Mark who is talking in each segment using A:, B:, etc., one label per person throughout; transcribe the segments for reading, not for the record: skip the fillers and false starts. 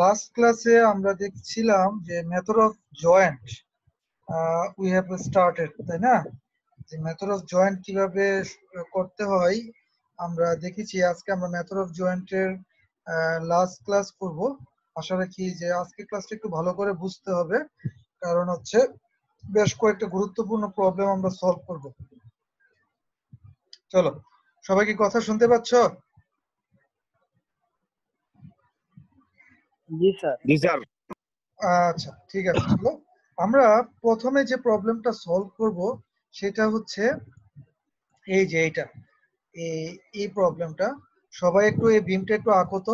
A: Last ক্লাসে আমরা দেখছিলাম যে method of joint we have started, তাই না? যে মেথড অফ জয়েন্ট কিভাবে করতে হয় আমরা দেখেছি। আজকে আমরা মেথড অফ জয়েন্টের লাস্ট ক্লাস করব। আশা রাখি যে আজকে ক্লাসটা একটু ভালো করে বুঝতে হবে, কারণ হচ্ছে বেশ কয়েকটা গুরুত্বপূর্ণ প্রবলেম আমরা সলভ করব। চলো, সবাই কি কথা শুনতে পাচ্ছ?
B: জি স্যার।
C: জি স্যার।
A: আচ্ছা, ঠিক আছে। চলো আমরা প্রথমে যে প্রবলেমটা সলভ করব সেটা হচ্ছে এই যে এইটা, এই প্রবলেমটা। সবাই একটু এই বিমটা একটু আঁকো তো,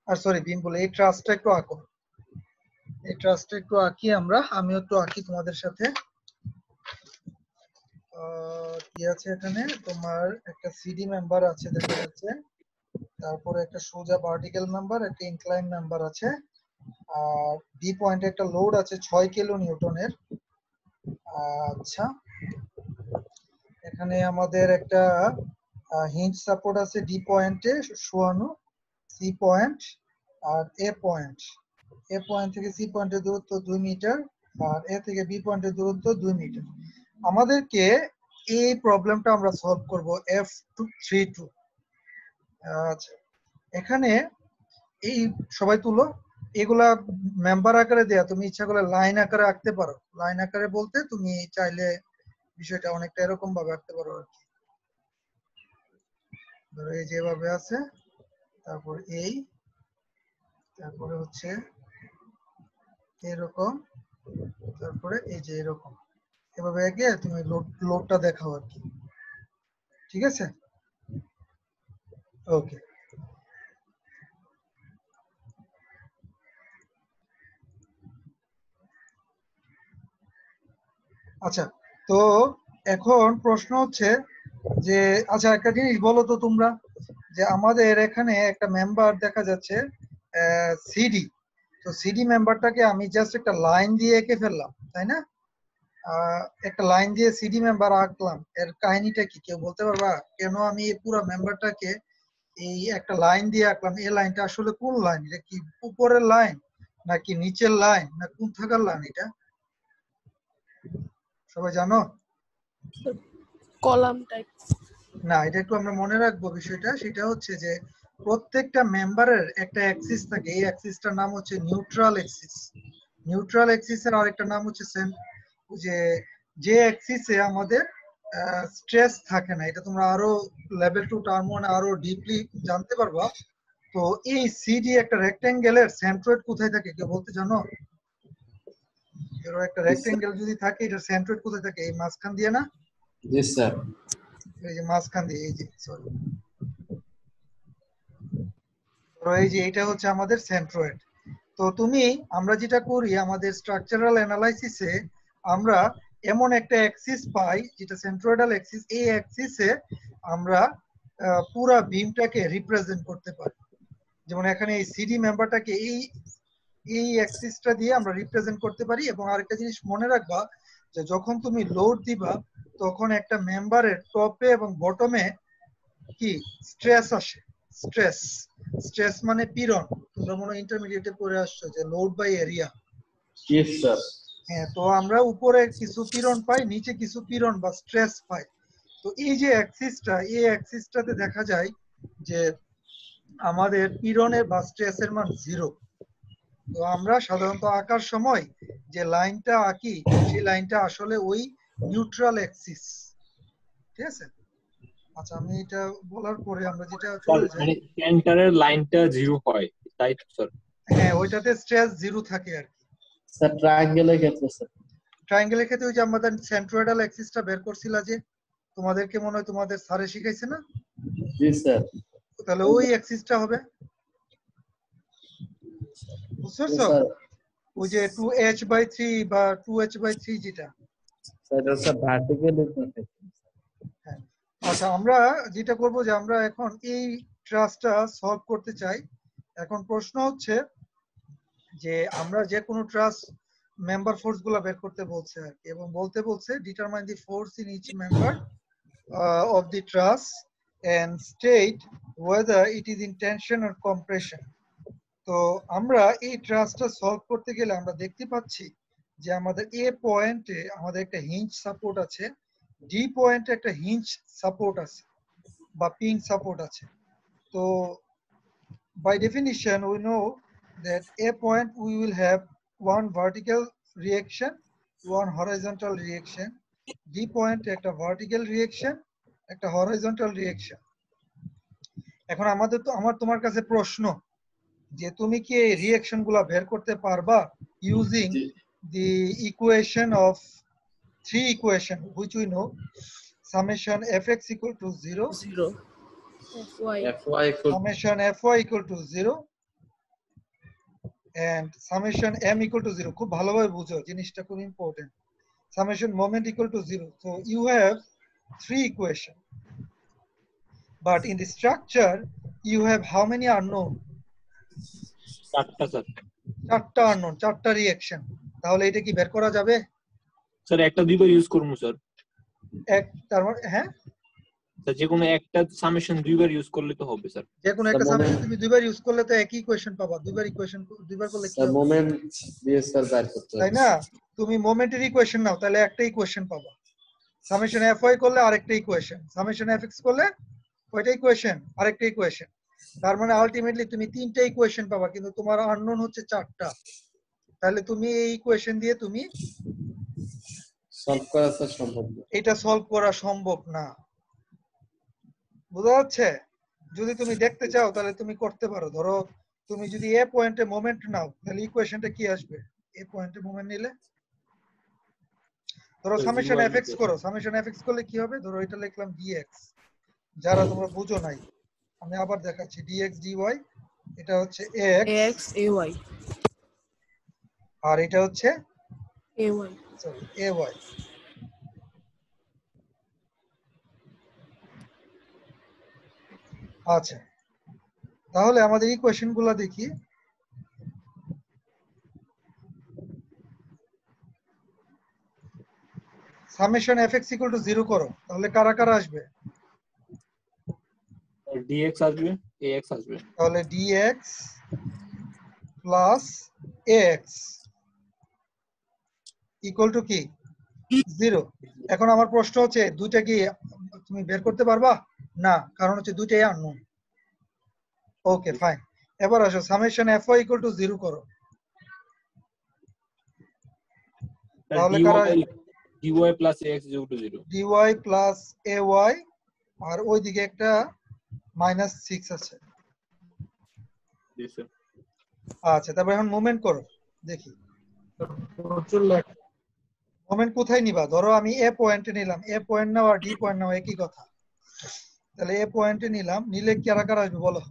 A: আর সরি বিম বলে এই ট্রাসটা একটু আঁকো। এই ট্রাসটা একটু আঁকি আমরা, আমিও একটু আঁকি তোমাদের সাথে। কি আছে এখানে? তোমার একটা সিডি মেম্বার আছে দেখা যাচ্ছে, তারপরে একটা সোজা ভার্টিক্যাল মেম্বার, একটা ইনক্লাইন মেম্বার আছে, আর ডি পয়েন্টে একটা লোড আছে 6 কিলো নিউটনের। আচ্ছা, এখানে আমাদের একটা হিঞ্জ সাপোর্ট আছে ডি পয়েন্টে শোয়ানো, সি পয়েন্ট আর এ পয়েন্ট। এ পয়েন্ট থেকে সি পয়েন্টের দূরত্ব 2 মিটার, আর এ থেকে বি পয়েন্টের দূরত্ব 2 মিটার। আমাদেরকে এই প্রবলেমটা আমরা সলভ করব F32। আচ্ছা, এখানে এই সবাই তুলো, এগুলা মেম্বার আকারে দেয়া, তুমি ইচ্ছা করলে লাইন আকারে আঁকতে পারো। লাইন আকারে বলতে তুমি চাইলে বিষয়টা অনেকটা এরকম ভাবে আঁকতে পারো আর কি। ধরো এই যেভাবে আছে, তারপর এই, তারপরে হচ্ছে এরকম, তারপরে এই যে এরকম, এভাবে এগিয়ে তুমি লোডটা দেখাও আর কি। ঠিক আছে, ওকে। আচ্ছা, তো এখন প্রশ্ন হচ্ছে যে, আচ্ছা একটা জিনিস বলো তো তোমরা, যে আমাদের এখানে একটা মেম্বার দেখা যাচ্ছে সিডি। তো সিডি মেম্বারটাকে আমি জাস্ট একটা লাইন দিয়ে এঁকে ফেললাম, তাই না? একটা লাইন দিয়ে সিডি মেম্বার আঁকলাম, এর কাহিনীটা কি কেউ বলতে পারবা? কেন আমি এই পুরো মেম্বারটাকে এই একটা লাইন দিয়ে আঁকলাম? এই লাইনটা আসলে কোন লাইন? এটা কি উপরের লাইন নাকি নিচের লাইন না কোন থাকার লাইন এটা? সবাই জানো?
D: কলাম টাইপ
A: না, এটা একটু আমরা মনে রাখবো বিষয়টা। সেটা হচ্ছে যে প্রত্যেকটা মেম্বারের একটা অ্যাক্সিস থাকে, এই অ্যাক্সিসটার নাম হচ্ছে নিউট্রাল অ্যাক্সিস। নিউট্রাল অ্যাক্সিসের আরেকটা নাম হচ্ছে যে অ্যাক্সিসে আমাদের স্ট্রেস থাকে না। এটা তোমরা আরো লেভেল 2 টার্ম 1 আরো ডিপলি জানতে পারবা। তো এই সিডি একটা রেক্টেঙ্গেলের সেন্ট্রয়েড কোথায় থাকে কেউ বলতে জানো? এর একটা রেক্টেঙ্গেল যদি থাকে, এটা সেন্ট্রয়েড কোথায় থাকে? এই মাঝখান দিয়ে না?
C: জি স্যার।
A: এই যে মাঝখান দিয়ে, এই যে সরি, এই যে এটা হচ্ছে আমাদের সেন্ট্রয়েড। তো আমরা যেটা করি আমাদের স্ট্রাকচারাল অ্যানালাইসিসে, আমরা এমন একটা অ্যাক্সিস পাই যেটা সেন্ট্রয়েডাল অ্যাক্সিস। এই অ্যাক্সিসে আমরা পুরো বিমটাকে রিপ্রেজেন্ট করতে পারি। যেমন এখানে এই সিডি মেম্বারটাকে এই অ্যাক্সিসটা দিয়ে আমরা রিপ্রেজেন্ট করতে পারি। এবং আরেকটা জিনিস মনে রাখবা, যে যখন তুমি লোড দিবা তখন একটা মেম্বারের টপে এবং বটমে কি স্ট্রেস আসে। স্ট্রেস, স্ট্রেস মানে পীড়ন। তোমরা মনে ইন্টারমিডিয়েটে পড়ে আসছো যে load by area.
C: Yes sir.
A: হ্যাঁ, তো আমরা উপরে কিছু পীড়ন পাই, নিচে কিছু পীড়ন বা স্ট্রেস পাই। তো এই যে অ্যাক্সিসটা, এই অ্যাক্সিসটাতে দেখা যায় যে আমাদের পীড়নের বা স্ট্রেসের মান 0। তো আমরা সাধারণত আঁকার সময় যে লাইনটা আঁকি, সেই লাইনটা আসলে ওই নিউট্রাল অ্যাক্সিস। ঠিক আছে? আচ্ছা, আমি এটা বলার পরে আমরা যেটা চলে যাই,
C: মানে সেন্টারের লাইনটা 0 হয়, তাই তো স্যার?
A: হ্যাঁ, ওইটাতে স্ট্রেস 0 থাকে আর কি।
B: স্যার ট্রায়াঙ্গেলের ক্ষেত্রে স্যার,
A: ট্রায়াঙ্গেলের ক্ষেত্রে ওই যে আমাদের সেন্ট্রয়েডাল অ্যাক্সিসটা বের করছিলা যে, তোমাদেরকে মনে হয় তোমাদের স্যারে শিখাইছে না?
B: জি স্যার।
A: তাহলে ওই অ্যাক্সিসটা হবে, বুঝতে পারছো?
B: স্যার
A: ওই যে 2h/3 বা 2h/3 যেটা।
B: Sir vertical.
A: হ্যাঁ, আচ্ছা, আমরা যেটা করব যে আমরা এখন এই ট্রাসটা সলভ করতে চাই। এখন প্রশ্ন হচ্ছে যে আমরা যে কোনো ট্রাস মেম্বার ফোর্স গুলা বের করতে বলছে আর কি, এবং বলছে determine the force in each member of the truss and state whether it is in tension or compression. তো আমরা এই ট্রাস্টটা সলভ করতে গেলে আমরা দেখতে পাচ্ছি যে আমাদের এ পয়েন্টে আমাদের একটা হিঞ্জ সাপোর্ট আছে, ডি পয়েন্টে একটা হিঞ্জ সাপোর্ট আছে বা পিং সাপোর্ট আছে। তো by definition we know that a point we will have one vertical reaction, one horizontal reaction, d point একটা vertical reaction, একটা horizontal reaction। এখন আমার তোমার কাছে প্রশ্ন যে তুমি কি এই রিঅ্যাকশন গুলা বের করতে পারবা using the equation of three equation which we know, summation fx equal to 0,
D: 0 fy
A: summation fy equal to 0 and summation m equal to 0. খুব ভালোভাবে বুঝো, জিনিসটা খুব important. summation moment equal to 0. So you have three equation, but in the structure you have how many unknown?
C: চারটা sir.
A: চারটা unknown, চারটা reaction. তাহলে এটা কি বের করা যাবে?
C: স্যার একটা দুইবার ইউজ করব স্যার।
A: এক তার মানে হ্যাঁ,
C: স্যার যে কোনো একটা সামেশন দুইবার ইউজ করলে তো হবে স্যার।
A: যে কোনো একটা সামেশন তুমি দুইবার ইউজ করলে তো একই ইকুয়েশন পাবা। দুইবার করলে কি হবে?
B: মোমেন্ট দিয়ে স্যার বের করতে হবে,
A: তাই না? তুমি মোমেন্টের ইকুয়েশন নাও, তাহলে একটা ইকুয়েশন পাবা। সামেশন fy করলে আরেকটা ইকুয়েশন, সামেশন fx করলে ওইটা ইকুয়েশন, আরেকটা ইকুয়েশন। তার মানে আলটিমেটলি তুমি তিনটা ইকুয়েশন পাবা, কিন্তু তোমার আননোন হচ্ছে চারটা। তাহলে তুমি এই ইকুয়েশন দিয়ে তুমি
B: সলভ করা স্যার সম্ভব না।
A: এটা সলভ করা সম্ভব না। বুঝা যাচ্ছে? যদি তুমি দেখতে চাও তাহলে তুমি করতে পারো। ধরো তুমি যদি এ পয়েন্টে মোমেন্ট নাও, তাহলে ইকুয়েশনটা কি আসবে? এ পয়েন্টে মোমেন্ট নিলে ধরো সামেশন fx করো, সামেশন fx করলে কি হবে? ধরো এটা লিখলাম dx, যারা তোমরা বুঝো নাই আমি আবার দেখাচ্ছি, dx dy এটা হচ্ছে
D: ax ay
A: আর এটা হচ্ছে
D: ay
A: সরি ay। আচ্ছা, তাহলে আমাদের ইকুয়েশন গুলা দেখি। সামেশন fx ইকুয়াল টু 0 করো, তাহলে কারা কারা আসবে?
C: dx আসবে, ax আসবে।
A: তাহলে dx plus ax equal to কি 0। এখন আমার প্রশ্ন হচ্ছে দুইটা কি তুমি বের করতে পারবা? না, কারণ হচ্ছে দুইটাই আননোন। ওকে ফাইন, এবার আসো সামেশন fy ইকুয়াল টু 0 করো, তাহলে কারা?
C: dy plus ax equal to 0,
A: dy plus ay আর ওইদিকে একটা -6 আছে।
C: জি স্যার।
A: আচ্ছা, তারপর এখন মুভমেন্ট করো দেখি মোমেন্ট কোথায় নিবা। ধরো আমি এ পয়েন্টে নিলাম, এ পয়েন্ট নাও আর ডি পয়েন্ট নাও একই কথা। তাহলে এ পয়েন্টে নিলাম, নিলে কারা কারা আসবে বলো?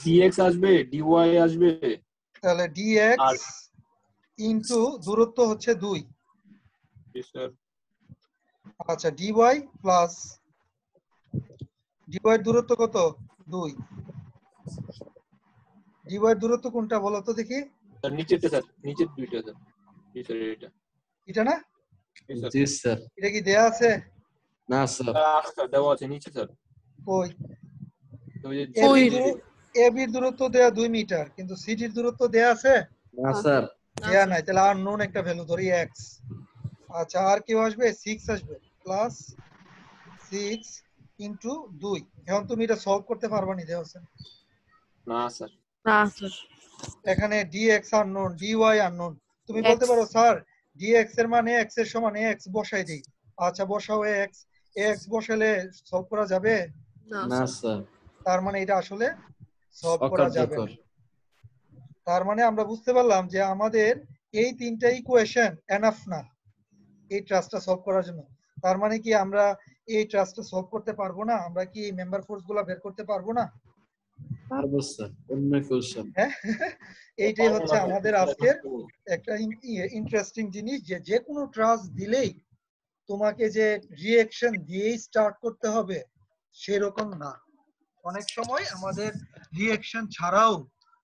C: dx আসবে, dy আসবে।
A: তাহলে dx ইনটু দূরত্ব হচ্ছে 2।
C: জি স্যার।
A: আচ্ছা, dy প্লাস dy এর দূরত্ব কত? 2। dy এর দূরত্ব কোনটা বলো তো দেখি?
C: স্যার নিচেরটা স্যার, নিচের দুইটা স্যার। জি স্যার এটা।
A: এটা না?
B: জি স্যার।
A: এটা কি দেয়া আছে?
B: না স্যার।
C: স্যার দেওয়া আছে নিচে স্যার।
A: কই?
D: ওই
A: ab এর দূরত্ব দেয়া 2 মিটার, কিন্তু cd এর দূরত্ব দেয়া আছে?
B: না স্যার।
A: দেয়া নাই, তাহলে আননোন একটা ভ্যালু ধরি x। আচ্ছা, আর কি আসবে? 6 আসবে, প্লাস 6 ইনটু 2। এখন তুমি এটা সলভ করতে পারবা নি দেওয়া আছে?
C: না স্যার।
D: না স্যার
A: এখানে dx আননোন, dy আননোন। তুমি বলতে পারো স্যার dx এর মানে x এর সমান x বসাই দেই। আচ্ছা বসাও x, x বসালে সলভ করা যাবে?
B: না স্যার।
A: তার মানে এটা আসলে সলভ করা যাবে না।
B: অকার্যকর।
A: তার মানে আমরা বুঝতে পারলাম যে আমাদের এই তিনটা ইকুয়েশন এনাফ না এই ট্রাস্টটা সলভ করার জন্য। তার মানে কি আমরা এই ট্রাস্টটা সলভ করতে পারবো না? আমরা কি এই মেম্বার ফোর্স গুলা বের করতে পারবো না?
B: পারবো স্যার, অন্য কোশ্চেন।
A: হ্যাঁ, এইটাই হচ্ছে আমাদের আজকের একটা ইন্টারেস্টিং জিনিস, যে যে কোনো ট্রাস্ট দিলেই তোমাকে যে রিঅ্যাকশন দিয়েই স্টার্ট করতে হবে সেরকম না। অনেক সময় আমাদের রিঅ্যাকশন ছাড়াও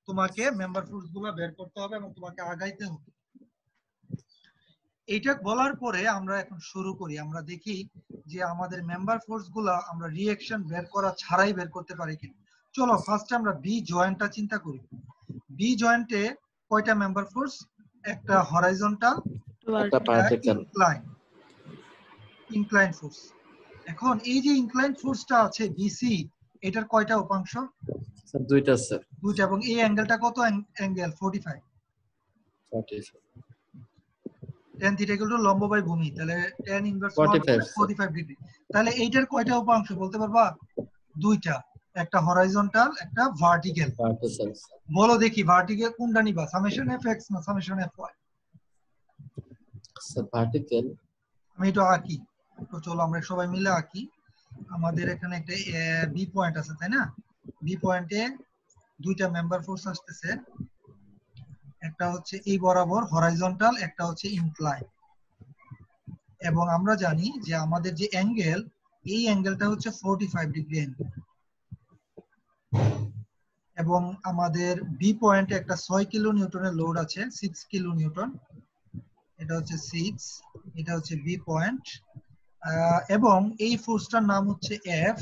A: তোমাকে মেম্বার ফোর্স গুলা বের করতে হবে এবং তোমাকে আগাইতে হবে। এইটা বলার পরে আমরা এখন শুরু করি। আমরা দেখি যে আমাদের মেম্বার ফোর্স গুলা আমরা রিঅ্যাকশন বের করা ছাড়াই বের করতে পারি কিনা। চলো ফার্স্টে আমরা বি জয়েন্টটা চিন্তা করি। বি জয়েন্টে কয়টা মেম্বার ফোর্স? একটা হরাইজন্টাল,
B: একটা ভার্টিক্যাল।
A: Incline force. এখন এই যে ইনক্লাইন ফোর্সটা আছে বিসি, এটার কয়টা উপাংশ?
B: স্যার দুইটা স্যার।
A: দুইটা, এবং এই অ্যাঙ্গেলটা কত angle? 45।
B: 45
A: tan theta equal to লম্ব বাই ভূমি, তাহলে tan ইনভার্স
B: 45
A: 45 ডিগ্রি। তাহলে এইটার কয়টা উপাংশ বলতে পারবা? দুইটা, একটা হরাইজন্টাল, একটা ভার্টিক্যাল।
B: ভার্টিক্যাল
A: বলো দেখি ভার্টিক্যাল কোনটা নিবা, সামেশন এফএক্স না সামেশন এফওয়াই?
B: Sir vertical.
A: আমি এটা আঁকি, তো চলো আমরা সবাই মিলে আঁকি। আমাদের এখানে একটা বি পয়েন্ট আছে, তাই না? বি পয়েন্টে দুইটা মেম্বার ফোর্স আসতেছে, একটা হচ্ছে এই বরাবর হরাইজন্টাল, একটা হচ্ছে ইনক্লাইন। এবং আমরা জানি যে আমাদের যে অ্যাঙ্গেল, এই অ্যাঙ্গেলটা হচ্ছে 45 ডিগ্রি অ্যাঙ্গেল। এবং আমাদের বি পয়েন্টে একটা 6 কিলো নিউটনের লোড আছে, 6 কিলো নিউটন। এটা হচ্ছে 6, এটা হচ্ছে বি পয়েন্ট। এবং এই ফোর্সটার নাম হচ্ছে এফ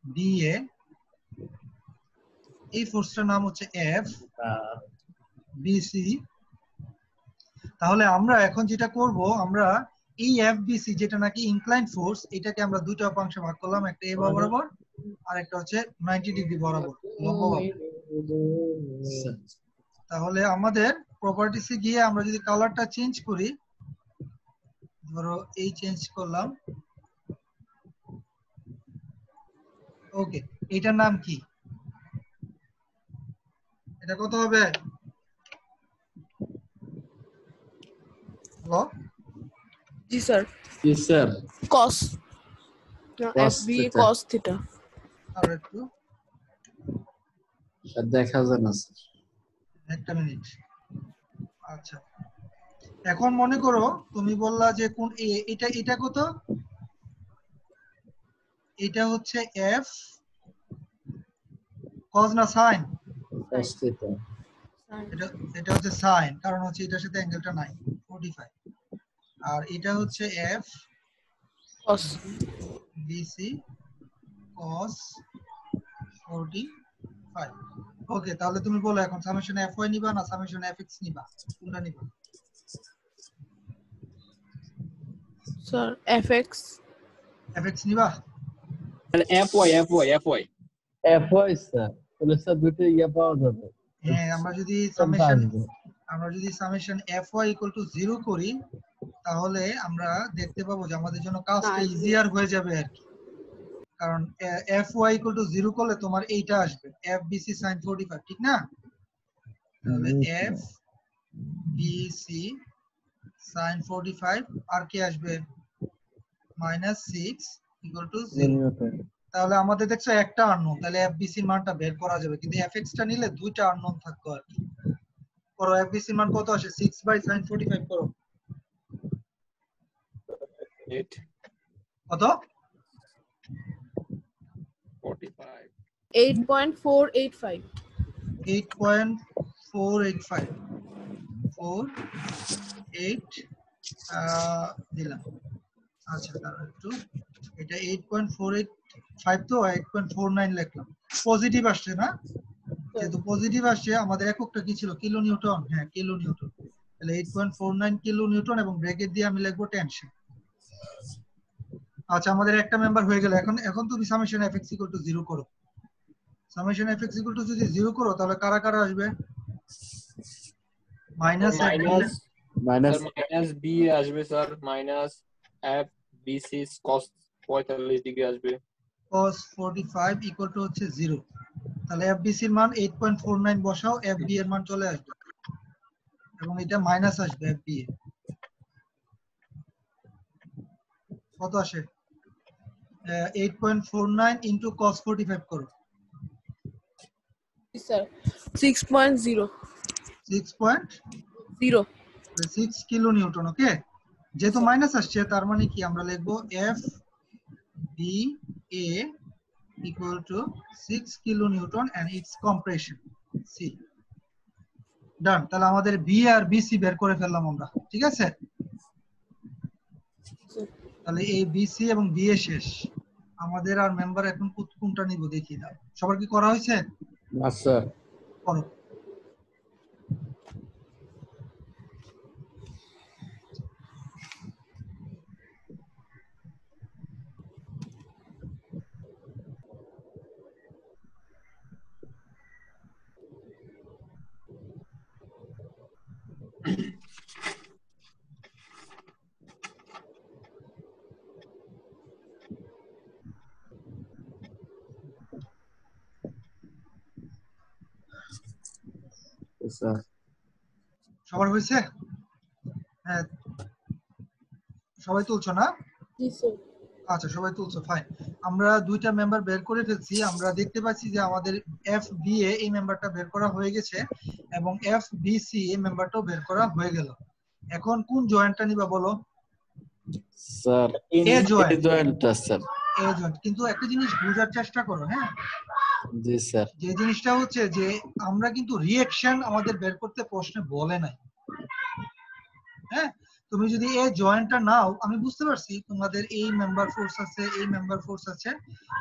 A: বি এ। এই ফোর্সটার নাম হচ্ছে এফ বিসি। তাহলে আমরা এখন যেটা করব, আমরা এই এফবিসি যেটা নাকি ইনক্লাইন ফোর্স, এটাকে আমরা দুইটা উপাংশে ভাগ করলাম, একটা এ বরাবর আর একটা হচ্ছে 90 ডিগ্রি বরাবর লম্বভাবে। তাহলে আমাদের প্রপার্টিসে গিয়ে আমরা যদি কালারটা চেঞ্জ করি, ধরো এই চেঞ্জ করলাম, ওকে, এটার নাম কি? এটা কত হবে? হ্যালো
D: জি স্যার।
B: জি sir.
D: cos
B: Cos
D: FB
B: theta।
D: cos theta.
A: আর একটু
B: দেখা যায় না স্যার।
A: একটা মিনিট। আচ্ছা, এখন মনে করো তুমি বললা যে কোন এটা এটা কত? এটা হচ্ছে এফ কজ না সাইন?
B: cos theta।
A: এটা এটা হচ্ছে সাইন, কারণ হচ্ছে এটার সাথে অ্যাঙ্গেলটা নাই 45। আর এটা হচ্ছে এফ
D: cos
A: বিসি কস 45। ওকে, তাহলে তুমি বলো এখন সামেশন এফ ওয়াই নিবা না সামেশন এফ এক্স নিবা, কোনটা নিবা?
D: স্যার fx
A: এফ এক্স নিবা?
C: তাহলে FY FY
B: FY স্যার। তাহলে স্যার দুটো ইয়া পাওয়া যাবে।
A: হ্যাঁ, আমরা যদি summation F Y equal to 0 করি, তাহলে আমরা দেখতে পাবো যে আমাদের জন্য কাজটা ইজিয়ার হয়ে যাবে আর কি। কারণ এফ ওয়াই ইকুয়াল টু 0 করলে তোমার এইটা আসবে এফ বিসি সাইন 45, ঠিক না? তাহলে এফ বিসি সাইন 45 আর কি আসবে? -6 ইকুয়াল টু 0। তাহলে আমাদের দেখছো একটা আননোন, তাহলে এফবিসি মানটা বের করা যাবে, কিন্তু এফএক্স টা নিলে দুইটা আননোন থাকতো আর কি। করো, এফবিসি মান কত আসে? 6/sin45 করো। কত?
C: 45
D: 8.485
A: 8.485 দিলাম। আচ্ছা, তাহলে একটু এটা 8.485 তো 8.49 লিখলাম। পজিটিভ আসছে না? যেহেতু পজিটিভ আসছে, আমাদের এককটা কি ছিল? Kilo Newton. হ্যাঁ, কিলো নিউটন। তাহলে 8.49 কিলো নিউটন, এবং ব্র্যাকেট দিয়ে আমি লিখবো টেনশন। আচ্ছা, আমাদের একটা মেম্বার হয়ে গেল। এখন তুমি সামেশন এফএক্স ইকুয়াল টু 0 করো। সামেশন এফএক্স ইকুয়াল টু যদি 0 করো, তাহলে কারা কারা আসবে? মাইনাস
C: B আসবে sir, minus F BC cos 45 degree আসবে,
A: cos 45 ইকুয়াল টু হচ্ছে 0। তাহলে এফবিসি এর মান 8.49 বসাও, এফবি এর মান চলে আসবে, এবং এটা মাইনাস আসবে। এফবি এ কত আসে? 8.49 ইনটু cos 45 করো।
D: Sir 6.0
A: 6.0 6 kilo Newton. ওকে, যেহেতু মাইনাস আসছে, তার মানে কি আমরা লিখবো F B A equal to 6 kilo newton and its compression C. Done. তাহলে আমাদের বি আর বিসি বের করে ফেললাম আমরা, ঠিক আছে? তাহলে এই বিসি এবং বি এ শেষ। আমাদের আর মেম্বার এখন কোনটা নিব দেখি দাও। সবার কি করা হয়েছে?
B: না স্যার।
A: করো।
B: স্যার
A: সবার হয়েছে? হ্যাঁ, সবাই তুলছো না?
D: জি স্যার।
A: আচ্ছা, সবাই তুলছো, ফাইন। আমরা দুইটা মেম্বার বের করে ফেলছি। আমরা দেখতে পাচ্ছি যে আমাদের FBA এই মেম্বারটা বের করা হয়ে গেছে এবং FBC এই মেম্বারটাও বের করা হয়ে গেল। এখন কোন জয়েন্টটা নিবা বলো?
B: স্যার
A: এ জয়েন্ট।
B: জয়েন্টটা স্যার।
A: এ জয়েন্ট। কিন্তু একটা জিনিস বোঝার চেষ্টা করো, হ্যাঁ?
B: জি স্যার।
A: যে জিনিসটা হচ্ছে যে আমরা কিন্তু রিঅ্যাকশন আমাদের বের করতে প্রশ্নে বলে নাই। হ্যাঁ, তুমি যদি এই জয়েন্টটা নাও, আমি বুঝতে পারছি তোমাদের এই মেম্বার ফোর্স আছে, এই মেম্বার ফোর্স আছে,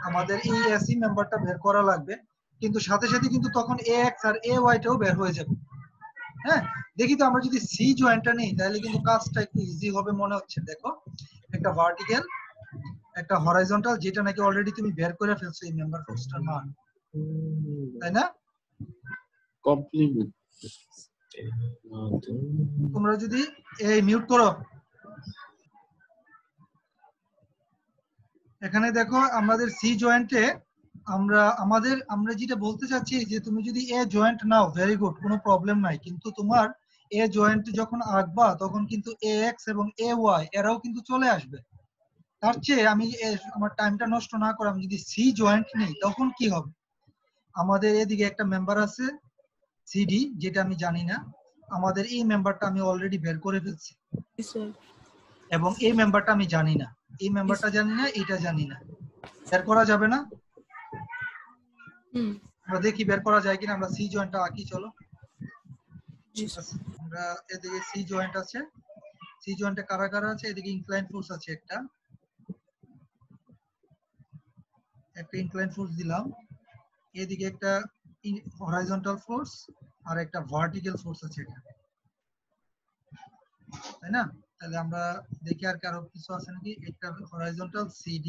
A: আমাদের এই এসি মেম্বারটা বের করা লাগবে, কিন্তু সাথে সাথে কিন্তু তখন AX আর AY টাও বের হয়ে যাবে। হ্যাঁ, দেখি তো আমরা যদি সি জয়েন্টটা নিই তাহলে কিন্তু কাজটা একটু ইজি হবে মনে হচ্ছে। দেখো, একটা ভার্টিক্যাল, একটা হরাইজন্টাল, যেটা নাকি অলরেডি তুমি বের করে ফেলছো এই মেম্বার ফোর্সটার মান, তাই না?
B: কমপ্লিমেন্ট।
A: তোমরা যদি এই মিউট করো, এখানে দেখো আমাদের সি জয়েন্টে আমরা যেটা বলতে চাচ্ছি যে তুমি যদি এ জয়েন্ট নাও, ভেরি গুড, কোনো প্রবলেম নাই, কিন্তু তোমার এ জয়েন্ট যখন আঁকবা তখন কিন্তু AX এবং AY এরাও কিন্তু চলে আসবে। তার চেয়ে আমি আমার টাইমটা নষ্ট না করে আমি যদি সি জয়েন্ট নিই তখন কি হবে? আমাদের এদিকে একটা মেম্বার আছে CD, যেটা আমি জানি না। আমাদের এই মেম্বারটা আমি অলরেডি বের করে ফেলছি
D: জি স্যার।
A: এবং এই মেম্বারটা আমি জানি না, এই মেম্বারটা জানি না, এটা জানি না। বের করা যাবে না? আমরা দেখি বের করা যায় কিনা। আমরা সি জয়েন্টটা আঁকি, চলো।
D: জি স্যার।
A: আমরা এদিকে সি জয়েন্ট আছে, সি জয়েন্টে কারা কারা আছে? এদিকে ইনক্লাইন ফোর্স আছে একটা ইনক্লাইন ফোর্স দিলাম, এদিকে একটা হরাইজন্টাল ফোর্স আর একটা ভার্টিক্যাল ফোর্স আছে এটা, তাই না? তাহলে আমরা দেখি আর কারো কিছু আছে নাকি। একটা হরাইজন্টাল CD,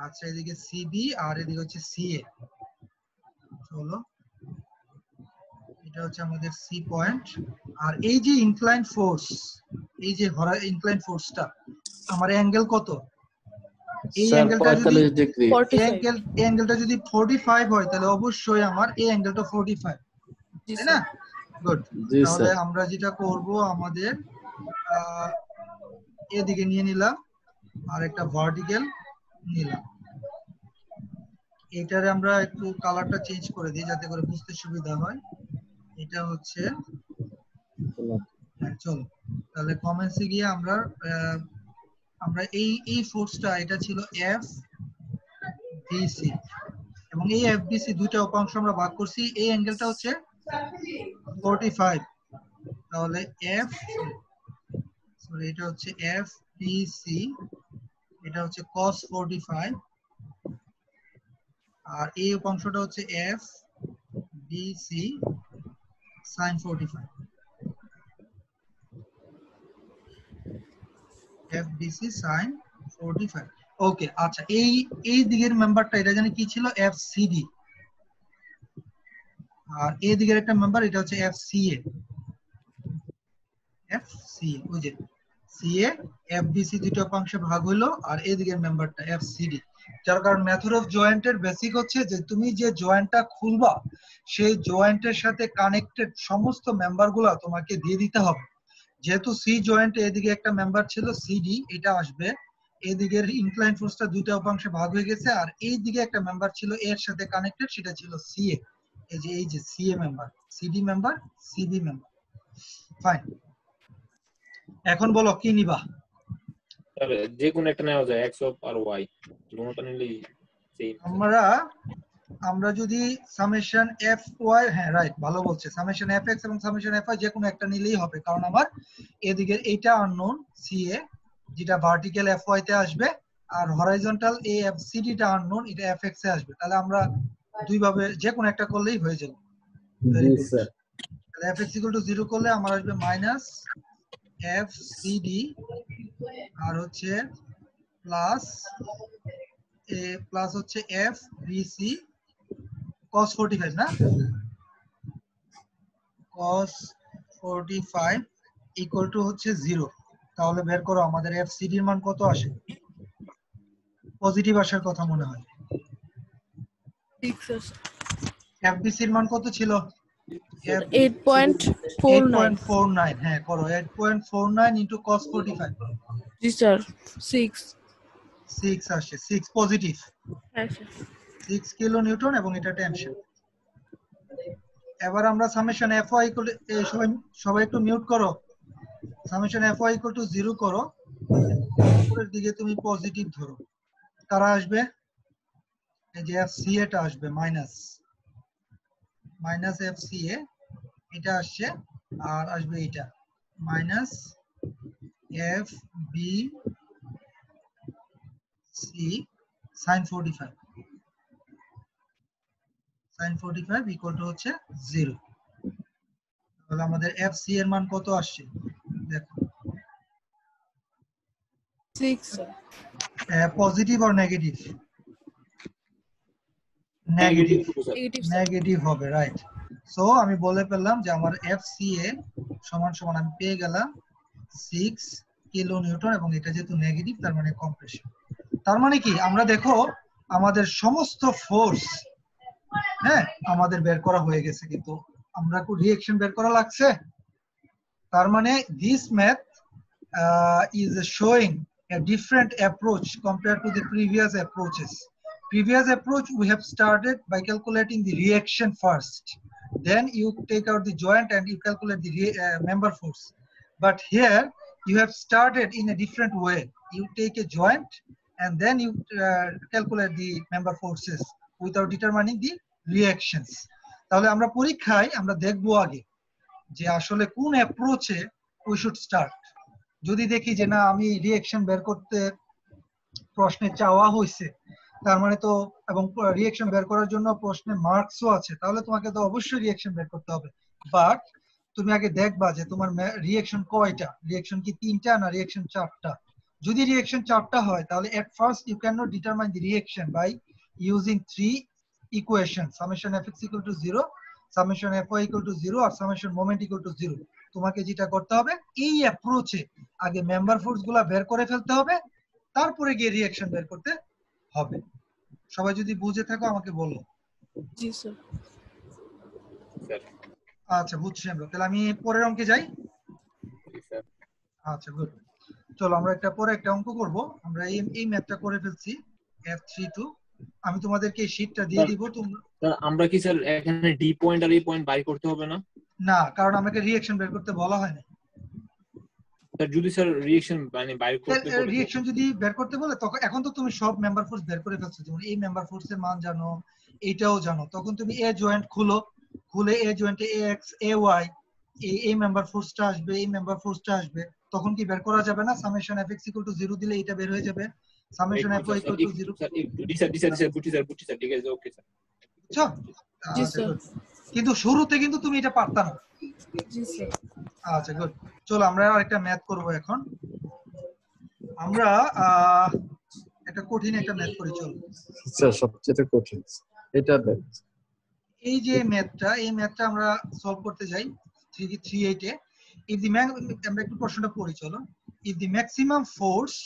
A: আচ্ছা এদিকে CB আর এদিকে হচ্ছে CA। চলো, এটা হচ্ছে আমাদের সি পয়েন্ট। আর এই যে ইনক্লাইন ফোর্স, এই যে ইনক্লাইন ফোর্সটা, আমার অ্যাঙ্গেল কত? এই
B: স্যার
A: অ্যাঙ্গেলটা যদি
B: 45 ডিগ্রি।
A: অ্যাঙ্গেলটা যদি 45 হয় তাহলে অবশ্যই আমার এই অ্যাঙ্গেলটা 45,
D: জি
A: তাই না?
D: স্যার।
A: গুড।
B: জি
A: তাহলে
B: স্যার।
A: আমরা যেটা করব, আমাদের এদিকে নিয়ে নিলাম আর একটা ভার্টিক্যাল নিলাম। এটারে আমরা একটু কালারটা চেঞ্জ করে দিই যাতে করে বুঝতে সুবিধা হয়। এটা হচ্ছে, হ্যাঁ চলো, তাহলে কমেন্টসে গিয়ে আমরা এই ফোর্সটা, এটা ছিল FBC এবং এই FBC দুইটা উপাংশ আমরা ভাগ করছি। এই অ্যাঙ্গেলটা হচ্ছে 45, তাহলে এটা হচ্ছে FBC, এটা হচ্ছে cos 45, আর এই উপাংশটা হচ্ছে FBC sin 45, FBC sin 45। ওকে, আচ্ছা, এই দিকের মেম্বারটা এটা জানি কি ছিল? FCD। আর এই দিকের একটা মেম্বার, এটা হচ্ছে FCA। ওই যে CA FBC দুটো অংশে ভাগ হলো, আর এই দিকের মেম্বারটা FCD। যার কারণ মেথড অফ জয়েন্টের বেসিক হচ্ছে যে তুমি যে জয়েন্টটা খুলবা সেই জয়েন্টের সাথে কানেক্টেড সমস্ত মেম্বারগুলো তোমাকে দিয়ে দিতে হবে। যেহেতু সি জয়েন্টে এদিকে একটা মেম্বার ছিল CD, এটা আসবে। এদিকের ইনক্লাইন ফোর্সটা দুইটা উপাংশে ভাগ হয়ে গেছে, আর এই দিকে একটা মেম্বার ছিল এর সাথে কানেক্টেড, সেটা ছিল CA। এই যে CA member, CD member, CB member. Fine, এখন বলো কি নিবা?
C: স্যার যে কোনো একটা নেওয়া যায়, এক্স আর ওয়াই, দুটোটা নিলেই সেম।
A: আমরা যদি সামেশন FY, হ্যাঁ রাইট, ভালো বলছে, সামেশন FX এবং সামেশন FY যে কোনো একটা নিলেই হবে, কারণ আমার এদিকের এইটা আননোন CA, যেটা ভার্টিক্যাল FY তে আসবে, আর হরাইজন্টাল AFCD টা আননোন, এটা FX এ আসবে। তাহলে আমরা দুইভাবে যে কোনো একটা করলেই হয়ে যাবে। ভেরি
B: জি
A: গুড।
B: স্যার।
A: তাহলে FX = 0 করলে আমার আসবে মাইনাস FCD আর হচ্ছে প্লাস প্লাস হচ্ছে FBC cos 45 না, cos 45 ইকুয়াল টু হচ্ছে 0। তাহলে বের করো আমাদের FCD এর মান কত আসে, পজিটিভ আসার কথা মনে হয়।
D: 6 sir.
A: FBC এর মান কত ছিল?
D: 8.49.
A: 8.49। হ্যাঁ করো, 8.49 ইনটু cos 45,
D: জি স্যার 6
A: 6 আসে, 6 পজিটিভ,
D: হ্যাঁ স্যার
A: 6 কিলো নিউটন এবং এটা টেনশন। এবার আমরা সামেশন Fy ইকুয়াল, সবাই একটু মিউট করো, সামেশন Fy ইকুয়াল টু 0 করো, উপরের দিকে তুমি পজিটিভ ধরো, কারা আসবে? এই যে FCA টা আসবে, মাইনাস FCA এটা আসছে, আর আসবে এটা minus FBC sin 45, sin 45 equal to হচ্ছে 0। তাহলে আমাদের FC এর মান কত আসছে দেখো,
D: 6 sir.
A: পজিটিভ আর negative? Negative,
D: Negative sir.
A: Negative হবে, রাইট। সো আমি বলে ফেললাম যে আমার FCA সমান সমান আমি পেয়ে গেলাম 6 কিলো নিউটন, এবং এটা যেহেতু নেগেটিভ তার মানে কম্প্রেশন। তার মানে কি, আমরা দেখো আমাদের সমস্ত ফোর্স, হ্যাঁ আমাদের বের করা হয়ে গেছে, কিন্তু আমরা কি রিঅ্যাকশন বের করা লাগছে? তার মানে this math is showing a different approach compared to the previous approaches. Previous approach we have started by calculating the reaction first, then you take out the joint and you calculate the member force. But here you have started in a different way. You take a joint and then you calculate the member forces without determining the reactions. তাহলে আমরা পরীক্ষায় আমরা দেখবো আগে যে আসলে কোন অ্যাপ্রোচে we should start। যদি দেখি যে না আমি রিঅ্যাকশন বের করতে প্রশ্নে চাওয়া হয়েছে, তার মানে তো, এবং রিঅ্যাকশন বের করার জন্য প্রশ্নে মার্কসও আছে, তাহলে তোমাকে তো অবশ্যই রিঅ্যাকশন বের করতে হবে। বাট তুমি আগে দেখবা যে তোমার রিঅ্যাকশন কয়টা, রিঅ্যাকশন কি 3টা না রিঅ্যাকশন 4টা। যদি রিঅ্যাকশন 4টা হয় তাহলে at first you cannot determine the reaction by using 3 equations, summation Fx equal to 0, summation Fy equal to 0 R summation moment equal to 0। তোমাকে যেটা করতে হবে এই অ্যাপ্রোচে আগে মেম্বার ফোর্স গুলা বের করে ফেলতে হবে, তারপরে গিয়ে রিঅ্যাকশন বের করতে হবে। সবাই যদি বুঝে থাকো আমাকে বলো।
D: জি স্যার
A: আচ্ছা বুঝছি আমরা, তাহলে আমি পরের অঙ্কে যাই। আচ্ছা গুড, চলো আমরা পরে একটা অঙ্ক করব। আমরা এই ম্যাথটা করে ফেলছি F32, আমি তোমাদেরকে এই শীটটা দিয়ে দিব। তোমরা
C: আমরা কি স্যার এখানে ডি পয়েন্ট আর এই পয়েন্ট বাই করতে হবে না?
A: না, কারণ আমাকে রিঅ্যাকশন বের করতে বলা হয়নি।
C: স্যার যদি স্যার রিঅ্যাকশন মানে বাইর করতে বলে,
A: রিঅ্যাকশন যদি বের করতে বলে তখন, এখন তো তুমি সব মেম্বার ফোর্স বের করে ফেলছো, যেমন এই মেম্বার ফোর্সের মান জানো, এইটাও জানো, তখন তুমি এ জয়েন্ট খুলে এ জয়েন্টে AX AY এই মেম্বার ফোর্সটা আসবে, এই মেম্বার ফোর্সটা আসবে, তখন কি বের করা যাবে না? সামেশন Fx = 0 দিলে এটা বের হয়ে যাবে, সামেশন Fy = 0।
C: স্যার স্যার বুঝছি স্যার, ঠিক আছে, ওকে স্যার।
A: বুঝছো?
D: জি
A: আচ্ছা
D: স্যার
A: good। কিন্তু শুরুতে কিন্তু তুমি এটা পারতা না।
D: জি স্যার
A: আচ্ছা গুড, চলো আমরা আরেকটা ম্যাথ করব এখন। আমরা একটা কঠিন একটা ম্যাথ করি, চলো।
B: স্যার সবচেয়ে কঠিন এটা দেখ।
A: এই যে ম্যাথটা, এই ম্যাথটা আমরা সলভ করতে যাই 338 এ। if the আমরা একটু প্রশ্নটা পড়ি, চলো। if the maximum force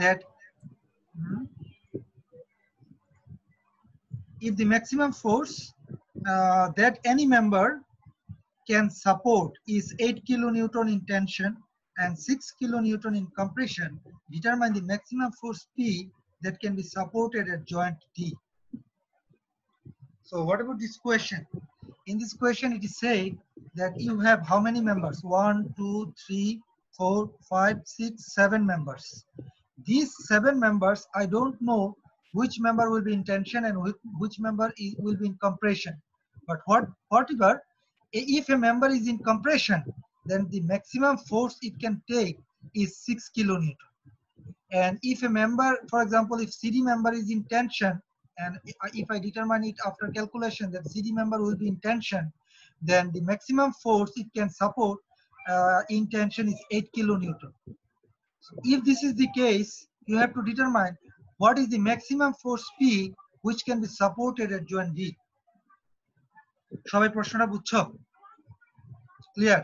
A: that that any member can support is 8 kilonewton in tension and 6 kilonewton in compression, determine the maximum force P that can be supported at joint D. So what about this question? In this question it is said that you have how many members? 1, 2, 3, 4, 5, 6, 7 members. These 7 members, I don't know which member will be in tension and which member will be in compression. But whatever, if a member is in compression, then the maximum force it can take is 6 kilonewton. And if a member, for example, if CD member is in tension, and if I determine it after calculation that CD member will be in tension, then the maximum force it can support in tension is 8 kilonewton. So if this is the case, you have to determine what is the maximum force P which can be supported at joint D. সবাই প্রশ্নটা বুঝছো? Clear?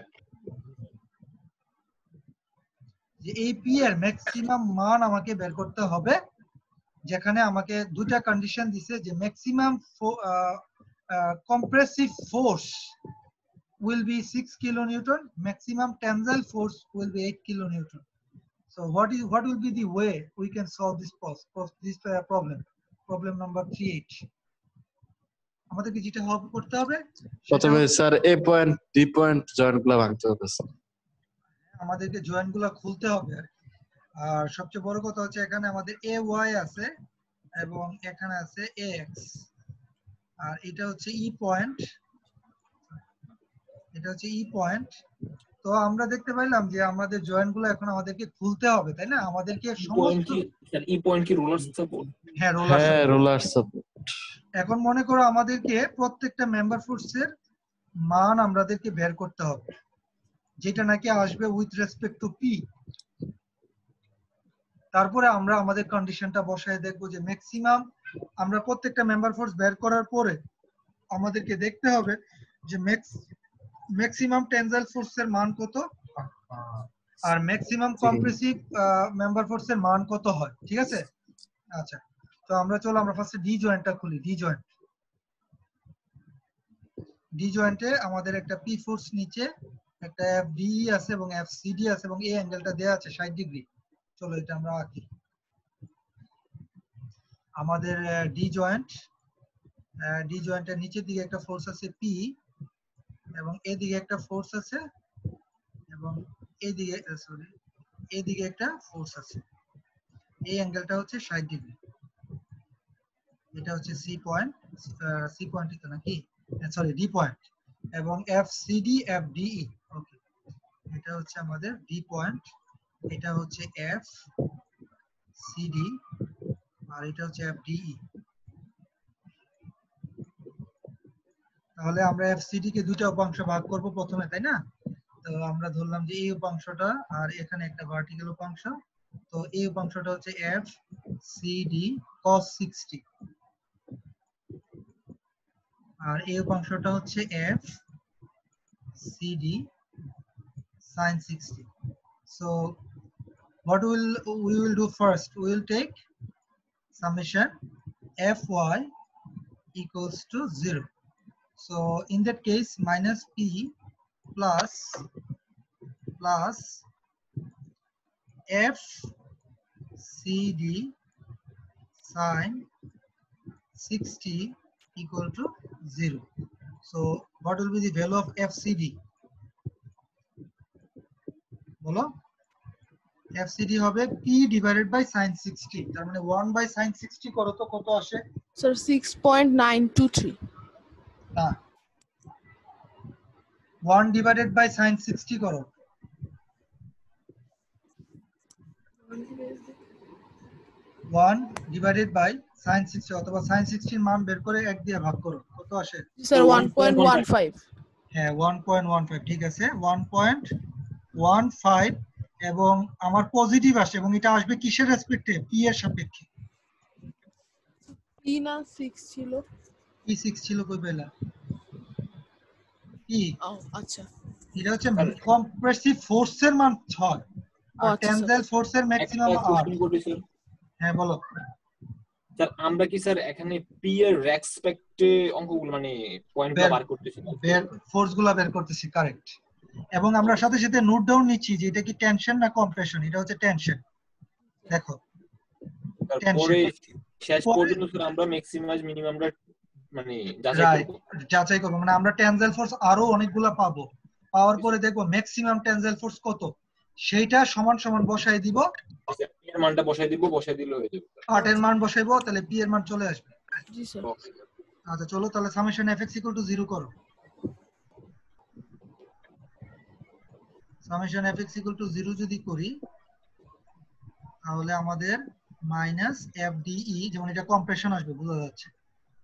A: যে এই P এর maximum মান আমাকে বের করতে হবে, যেখানে আমাকে দুটা কন্ডিশন দিছে যে maximum compressive force will be 6 kilonewton, maximum tensile force will be 8 kilonewton. So what will be the way we can solve this problem number 3H? আমাদেরকে যেটা করতে হবে
E: প্রথমে স্যার এ পয়েন্ট ডি পয়েন্ট জয়েন্টগুলো ভাঙতে হবে স্যার।
A: আমাদেরকে জয়েন্টগুলো খুলতে হবে। আর সবচেয়ে বড় কথা হচ্ছে এখানে আমাদের AY আছে এবং এখানে আছে AX, আর এটা হচ্ছে ই পয়েন্ট, এটা হচ্ছে ই পয়েন্ট। তো আমরা দেখতে পাইলাম যে আমাদের জয়েন্টগুলো এখন আমাদেরকে খুলতে হবে, তাই না? আমাদেরকে সমস্ত
C: ই পয়েন্ট কি রোলার সাপোর্ট?
A: হ্যাঁ
E: রোলার সাপোর্ট।
A: এখন মনে করো আমাদেরকে প্রত্যেকটা মেম্বার ফোর্সের মান আমাদেরকে বের করতে হবে, যেটা নাকি আসবে উইথ রেসপেক্ট টু পি। তারপরে আমরা আমাদের কন্ডিশনটা বসায় দেখবো যে ম্যাক্সিমাম, আমরা প্রত্যেকটা মেম্বার ফোর্স বের করার পরে আমাদেরকে দেখতে হবে যে ম্যাক্সিমাম টেনজাইল ফোর্সের মান কত আর ম্যাক্সিমাম কম্প্রেসিভ মেম্বার ফোর্সের মান কত হয়, ঠিক আছে? আচ্ছা, তো আমরা ফার্স্টে ডি জয়েন্টটা খুলি। ডি জয়েন্টে আমাদের একটা পি ফোর্স নিচে, একটা এফডি আছে এবং এফসিডি আছে এবং এই অ্যাঙ্গেলটা দেয়া আছে 60 ডিগ্রি। চলো এটা আমরা আঁকি। আমাদের ডি জয়েন্টের নিচের দিকে একটা ফোর্স আছে পি এবং এদিকে একটা ফোর্স আছে এবং এদিকে একটা ফোর্স আছে। এই অ্যাঙ্গেলটা হচ্ছে 60 ডিগ্রি। এটা হচ্ছে সি পয়েন্ট তো নাকি, সরি ডি পয়েন্ট, এবং এফসিডি এফডিই। ওকে, এটা হচ্ছে আমাদের ডি পয়েন্ট, এটা হচ্ছে এফ সিডি আর এটা হচ্ছে এফডিই। তাহলে আমরা এফসিডি কে দুটো উপাংশ ভাগ করব প্রথমে, তাই না? তো আমরা ধরলাম যে এই উপাংশটা আর এখানে একটা ভার্টিক্যাল উপাংশ, তো এই উপাংশটা হচ্ছে এফ সিডি cos 60 আর এই উপাংশটা হচ্ছে F CD sin 60. So what we will do first, we will take summation fy equals to 0. So in that case minus p plus f cd sin 60 equal to 0. So what will be the value of fcd? বলো, fcd হবে p divided by sin 60, তার মানে 1 by sin 60 করো তো কত আসে?
D: Sir, 6.923.
A: না, 1 divided by sin 60 করো। 1 divided by sin 60 অথবা sin 60 এর মান বের করে 1 দিয়ে ভাগ করো, কত আসে?
D: Sir, 1.15.
A: হ্যাঁ 1.15, ঠিক আছে 1.15, এবং আমার পজিটিভ আসে এবং এটা আসবে কিসের রেসপেক্টে? পি এর সাপেক্ষে।
D: P না 6 ছিল।
A: পি 6 ছিল কই পেলা? পি
D: আচ্ছা,
A: এটা হচ্ছে কম্প্রেসিভ ফোর্সের মান 6 আর টেনজাইল ফোর্সের ম্যাক্সিমাম 8। হ্যাঁ বলো
C: স্যার, আমরা কি স্যার এখানে পি এর রেসপেক্টে অঙ্কগুলো মানে পয়েন্টগুলো বার করতেছি,
A: ফোর্সগুলো বের করতেছি, কারেক্ট। এবং আমরা সাথে সাথে নোট ডাউন নিচ্ছি যে এটা কি টেনশন না কম্প্রেশন। এটা হচ্ছে টেনশন, দেখো
C: তারপরে শেষ পর্যন্ত স্যার আমরা ম্যাক্সিমাইজ মিনিমামটা মানে
A: যাচাই করব, মানে আমরা টেনজাইল ফোর্স আরো অনেকগুলো পাবো, পাওয়ার পরে দেখবো ম্যাক্সিমাম টেনজাইল ফোর্স কত, সেইটা সমান সমান বসাই দিব,
C: পি এর মানটা বসাই দিলে হয়ে যাবে।
A: 8 এর মান বসাইবো, তাহলে পি এর মান চলে আসবে।
D: জি স্যার।
A: আচ্ছা চলো তাহলে সামেশন fx = 0 করো। সামেশন fx = 0 যদি করি তাহলে আমাদের মাইনাস এফডিই, যেমন এটা কম্প্রেশন আসবে বোঝা যাচ্ছে,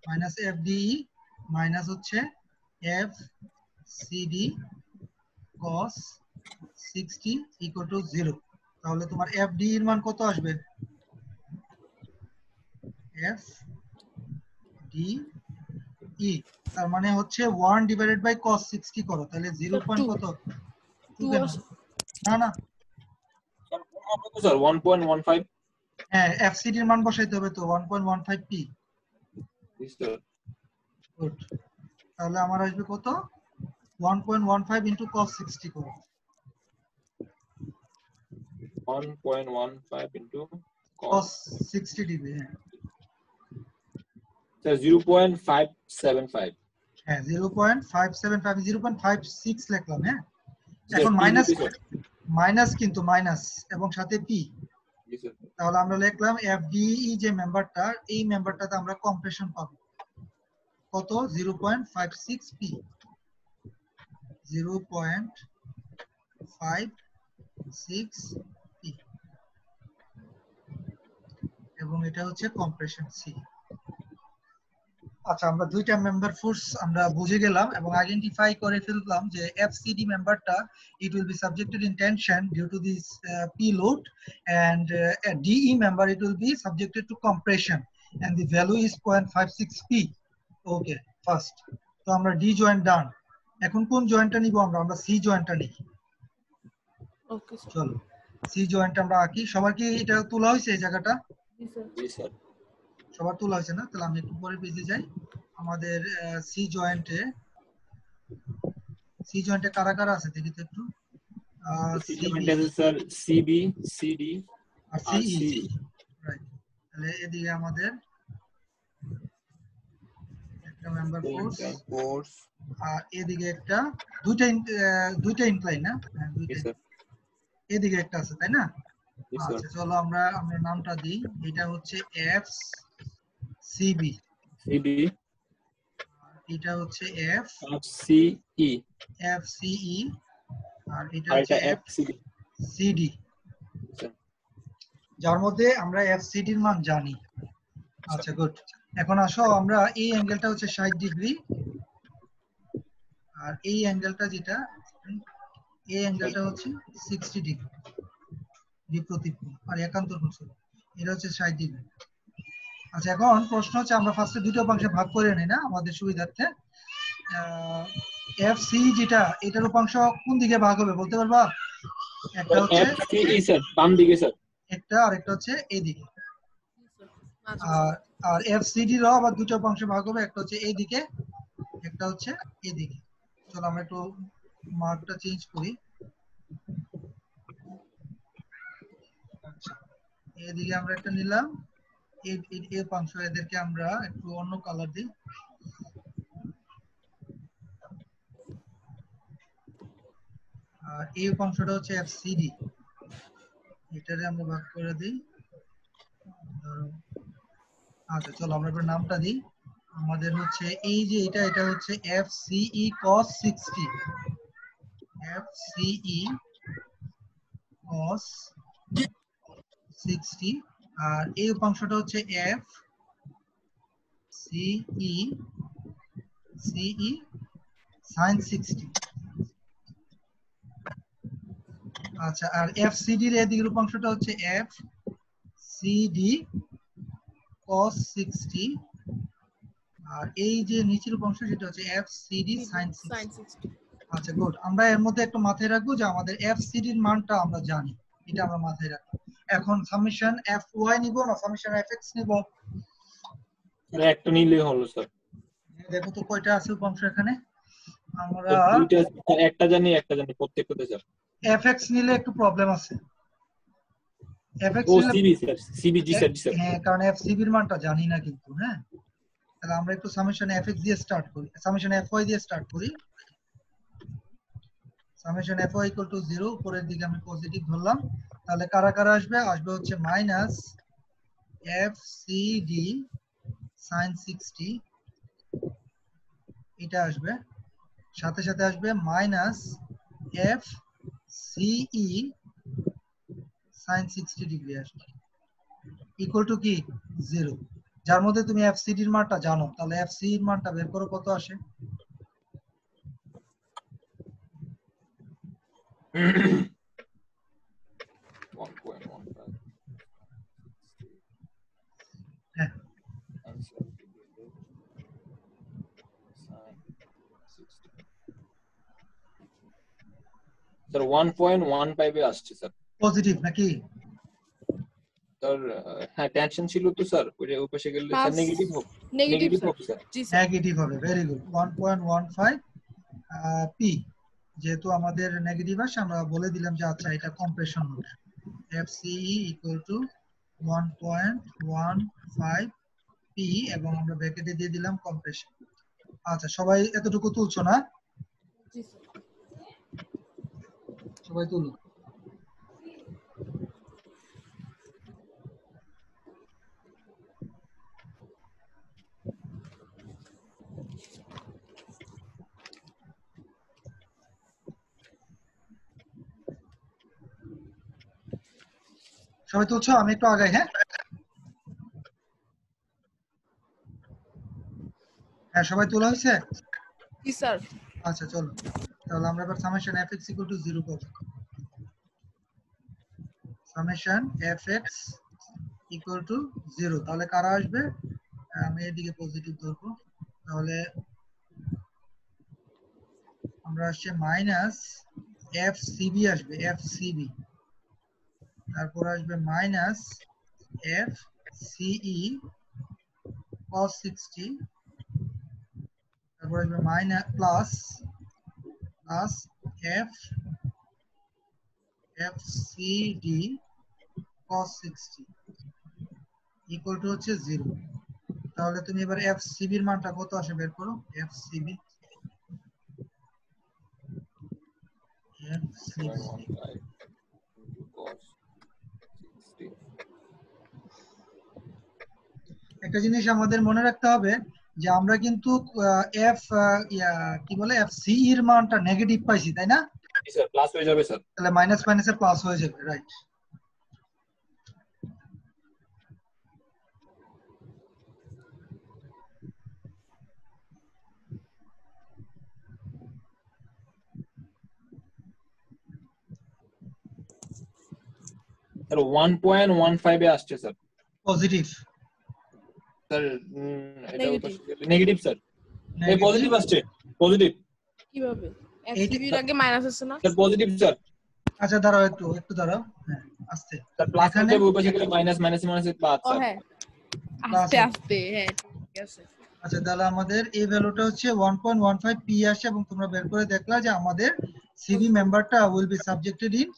A: মাইনাস এফডিই মাইনাস হচ্ছে F CD cos 60 equal to 0। তাহলে তোমার এফডি এর মান কত আসবে? এফ ডি ই তার মানে হচ্ছে 1 ডিভাইডেড বাই cos 60 করো, তাহলে 0 পয়েন্ট কত? 2 কেন? না না,
C: স্যার 1.15।
A: হ্যাঁ এফসিডি এর মান বসাইতে হবে তো 1.15 পি।
C: স্যার
A: গুড, তাহলে আমার আসবে কত? 1.15 ইনটু cos 60 করো,
C: 1.15 into
A: cos 60 ডিগ্রি। হ্যাঁ
C: স্যার 0.575।
A: হ্যাঁ 0.575, 0.56 লিখলাম। হ্যাঁ
C: স্যার
A: এখন
C: P
A: মাইনাস,
C: দিতে, স্যার।
A: মাইনাস কিন্তু মাইনাস এবং সাথে পি,
C: জি স্যার।
A: তাহলে আমরা লিখলাম এফডিই যে মেম্বারটা, এই মেম্বারটাতে আমরা কম্প্রেশন পাবো কত? 0.56 পি, 0.56 পি, এবং এটা হচ্ছে কম্প্রেশন সি। আচ্ছা, আমরা দুইটা মেম্বার ফোর্স আমরা বুঝে গেলাম এবং আইডেন্টিফাই করে ফেললাম যে এফসিডি মেম্বারটা it will be subjected in tension due to this P load, and DE member it will be subjected to compression and the value is 0.56 P. Okay, first তো আমরা D joint done, এখন কোন জয়েন্টটা নিব? আমরা C জয়েন্টটা নিই।
D: Okay sir.
A: চলো C joint আমরা আঁকি। সবার কি এটা তোলা হয়েছে এই জায়গাটা?
D: জি স্যার।
C: জি স্যার।
A: সবার তোলা হয়েছে না? তাহলে আমি একটু পরে পেজে যাই। আমাদের সি জয়েন্টে কারা কারা আছে দেখি তো একটু। সিবি
C: স্যার সিবি, সিডি
A: আর
C: আর
A: সিই,
C: সি।
A: রাইট। তাহলে এদিকে আমাদের একটা মেম্বার ফোর্স আর এদিকে একটা, দুইটা ইনক্লাইন না? হ্যাঁ দুইটা। এদিকে একটা আছে তাই না? আচ্ছা চলো আমরা নামটা দিই। এটা হচ্ছে এফ সিবি,
C: সিবি
A: এটা হচ্ছে এফ
C: সিই,
A: এফ সিই, আর এটা
C: আর
A: হচ্ছে
C: এটা
A: এফ
C: এফ সিডি।
A: সিডি, যার মধ্যে আমরা এফ সিডির মান জানি। আচ্ছা গুড, এখন আসো আমরা এই অ্যাঙ্গেলটা হচ্ছে 60 ডিগ্রি, আর এই অ্যাঙ্গেলটা যেটা, এই অ্যাঙ্গেলটা হচ্ছে 60 ডিগ্রি বিপরীত কোণ আর একান্তর কোণ, এটা হচ্ছে 60 ডিগ্রি। আচ্ছা এখন প্রশ্ন হচ্ছে আমরা ফার্স্টে দুটো অংশে ভাগ করে নিই না আমাদের সুবিধার্থে। এফ সি যেটা, এটার উপাংশ কোন দিকে ভাগ হবে বলতে পারবা? একটা হচ্ছে
C: এফ সিই স্যার বাম দিকে স্যার,
A: একটা, আর একটা হচ্ছে এদিকে।
D: আচ্ছা
A: আর এফ সিডি র আবার দুটো অংশে ভাগ হবে, একটা হচ্ছে এইদিকে, একটা হচ্ছে এদিকে। চলো আমরা একটু মার্কটা চেঞ্জ করি। আচ্ছা এদিকে আমরা একটা নিলাম, এই অংশ, এদেরকে আমরা একটু অন্য কালার দিই। আর এই অংশটা হচ্ছে এফসিডি, এটারে আমরা ভাগ করে দিই। আচ্ছা চলো আমরা এবার নামটা দিই। আমাদের হচ্ছে এই যে এটা হচ্ছে এফসিই cos 60, এফসিই cos 60, আর এই অংশটা হচ্ছে এফ সিই sin 60। আচ্ছা আর এফসিডি এর এদিকের অংশটা হচ্ছে এফ সিডি cos 60, আর এই যে নিচের অংশ যেটা হচ্ছে এফ সিডি sin 60। আচ্ছা গুড, আমরা এর মধ্যে একটু মাথায় রাখবো যে আমাদের এফ সিডি এর মানটা আমরা জানি, এটা আমরা মাথায় রাখবো। এখন সামেশন এফ ওয়াই নিব না সামেশন এফ এক্স নিব?
C: একটা নিলে হলো স্যার।
A: দেখো তো কয়টা আছে অংশ এখানে। আমরা
C: দুইটা, একটা জানি প্রত্যেকটাতে স্যার।
A: এফ এক্স নিলে একটু প্রবলেম আছে। এফ এক্স
C: ও
A: নিলে
C: সিবি স্যার, সিবি জি স্যার, জি স্যার।
A: হ্যাঁ কারণ এফ সিবি এর মানটা জানি না কিন্তু। হ্যাঁ তাহলে আমরা একটু সামেশন এফ এক্স দিয়ে স্টার্ট করি, সামেশন এফ ওয়াই দিয়ে স্টার্ট করি। Summation F Y equal to 0, উপরের দিকে আমি পজিটিভ ধরলাম। তাহলে কারা কারা আসবে? আসবে হচ্ছে মাইনাস এফ সিডি sin 60, এটা আসবে। সাথে সাথে আসবে মাইনাস এফ সিই sin 60 ডিগ্রি আসবে। ইকুয়াল টু কি 0, যার মধ্যে তুমি এফসিডি এর মানটা জানো, তাহলে এফসি এর মানটা বের করো কত আসে। হ্যাঁ
C: স্যার 1.15 এ আসছে স্যার।
A: পজিটিভ নাকি?
C: স্যার হ্যাঁ টেনশন ছিল তো স্যার, ওই পাশে গেলে স্যার
D: Plus
C: নেগেটিভ হবে।
D: Negative
C: negative
D: sir.
C: হবে স্যার।
D: জি স্যার।
A: নেগেটিভ হবে, ভেরি গুড। 1.15 পি, যেহেতু আমাদের নেগেটিভ আসে আমরা বলে দিলাম যে আচ্ছা এটা কম্প্রেশন হবে। FCE ইকুয়াল টু 1.15 পি এবং আমরা ব্র্যাকেটে দিয়ে দিলাম কম্প্রেশন। আচ্ছা সবাই এতটুকু তুলছো না?
D: জি স্যার।
A: সবাই তুলো। সবাই তুলছো? আমি একটু আগাই। হ্যাঁ হ্যাঁ সবাই তোলা হয়েছে?
D: জি স্যার।
A: আচ্ছা চলো তাহলে আমরা এবার সামেশন fx ইকুয়াল টু 0 করব। সামেশন fx ইকুয়াল টু 0, তাহলে কারা আসবে? আমি এদিকে পজিটিভ ধরবো, তাহলে আমরা আসছে মাইনাস fcb আসবে, fcb, তারপর আসবে মাইনাস fce cos 60, তারপর আসবে minus plus plus fcd cos 60 equal to হচ্ছে 0। তাহলে তুমি এবার fcb এর মানটা কত আসে বের করো। fcb একটা জিনিস আমাদের মনে রাখতে হবে যে আমরা কিন্তু এফ কি বলে fce এর মানটা নেগেটিভ পাইছি তাই না?
C: জি স্যার প্লাস হয়ে যাবে স্যার।
A: তাহলে মাইনাস মাইনাসের প্লাস হয়ে যাবে, রাইট।
C: স্যার 1.15 এ আসছে স্যার।
A: পজিটিভ
C: স্যার এটা ওই
D: নেগেটিভ।
C: পাশে গেলে নেগেটিভ স্যার। এই পজিটিভ আসছে, পজিটিভ
D: কিভাবে? FCB এর আগে মাইনাস আছে না?
C: Sir, positive sir.
A: আচ্ছা দাঁড়াও একটু একটু দাঁড়াও, হ্যাঁ আস্তে।
C: স্যার প্লাস হয়ে
A: এখানে
C: যাবে, ওই পাশে গেলে মাইনাস মাইনাস মাইনাস প্লাস
D: ও
C: স্যার।
D: হ্যাঁ।
A: Plus
D: আস্তে
A: হবে।
D: আস্তে হ্যাঁ ঠিক আছে।
A: আচ্ছা তাহলে আমাদের এই ভ্যালুটা হচ্ছে 1.15 পি আসে এবং তোমরা বের করে দেখলা যে আমাদের সিবি মেম্বারটা will be subjected in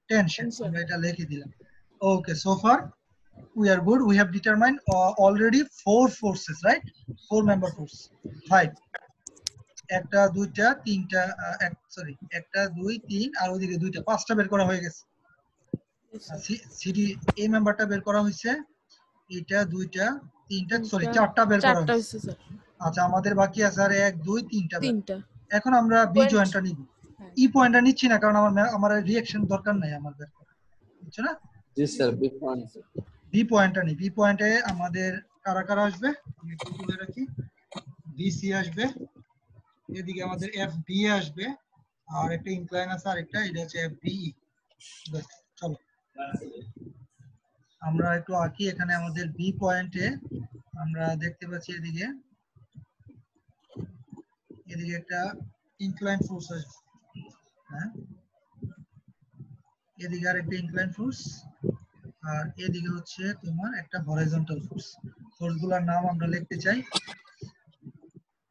A: tension. আমরা এটা লিখে দিলাম। Okay, so far we are good. We have determined already 4 forces, right? 4 member force. 5 একটা দুইটা তিনটা সরি একটা দুই তিন আর ওইদিকে দুইটা, পাঁচটা বের করা হয়ে গেছে। সিডি এই মেম্বারটা বের করা হয়েছে, এটা দুইটা তিনটা সরি চারটা বের করা
D: চারটা
A: হয়েছে।
D: হইছে স্যার।
A: আচ্ছা আমাদের বাকি আছে আর 1 2 3টা।
D: তিনটা।
A: এখন আমরা বি
D: Point.
A: জয়েন্টটা নিব।
D: হ্যাঁ।
A: ই পয়েন্টটা নিচ্ছি না কারণ আমার রিঅ্যাকশন দরকার নাই আমার বের করা, বুঝছো না?
B: জি স্যার, বি পয়েন্ট।
A: বি পয়েন্টটা নেই। বি পয়েন্টে আমাদের কারা কারা আসবে আমি একটু তুলে রাখি। বিসি আসবে, এদিকে আমাদের এফ বি আসবে, আর একটা ইনক্লাইন আছে আরেকটা, এটা হচ্ছে এফ বি। চলো আমরা একটু আঁকি। এখানে আমাদের বি পয়েন্টে আমরা দেখতে পাচ্ছি এদিকে এদিকে একটা ইনক্লাইন ফোর্স আসবে, হ্যাঁ এদিকে আর একটা ইনক্লাইন ফোর্স, আর এদিকে হচ্ছে তোমার একটা হরাইজন্টাল ফোর্স। ফোর্সগুলোর নাম আমরা লিখতে চাই।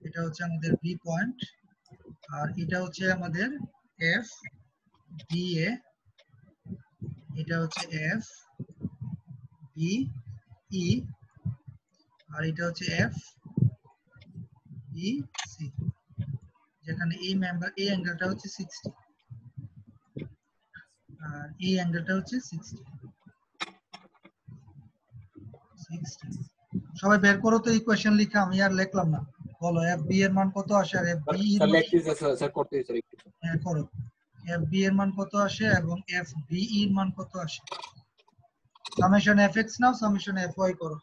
A: এটা হচ্ছে আমাদের বি পয়েন্ট, আর এটা হচ্ছে আমাদের এফ বি এ, এটা হচ্ছে এফ বি ই, আর এটা হচ্ছে এফ বি সি, যেখানে এই মেম্বার এই অ্যাঙ্গেলটা হচ্ছে 60 আর এই অ্যাঙ্গেলটা হচ্ছে 60। সবাই বের করো তো ইকুয়েশন লিখে, আমি আর লিখলাম না। বলো এফ বি এর মান কত আসে আর এফ বি এর
C: স্যার
A: মান
C: লেখতেছে স্যার, করতে স্যার একটু।
A: হ্যাঁ করো। এফ বি এর মান কত আসে এবং এফ বি এর মান কত আসে? সামেশন fx নাও, সামেশন fy করো।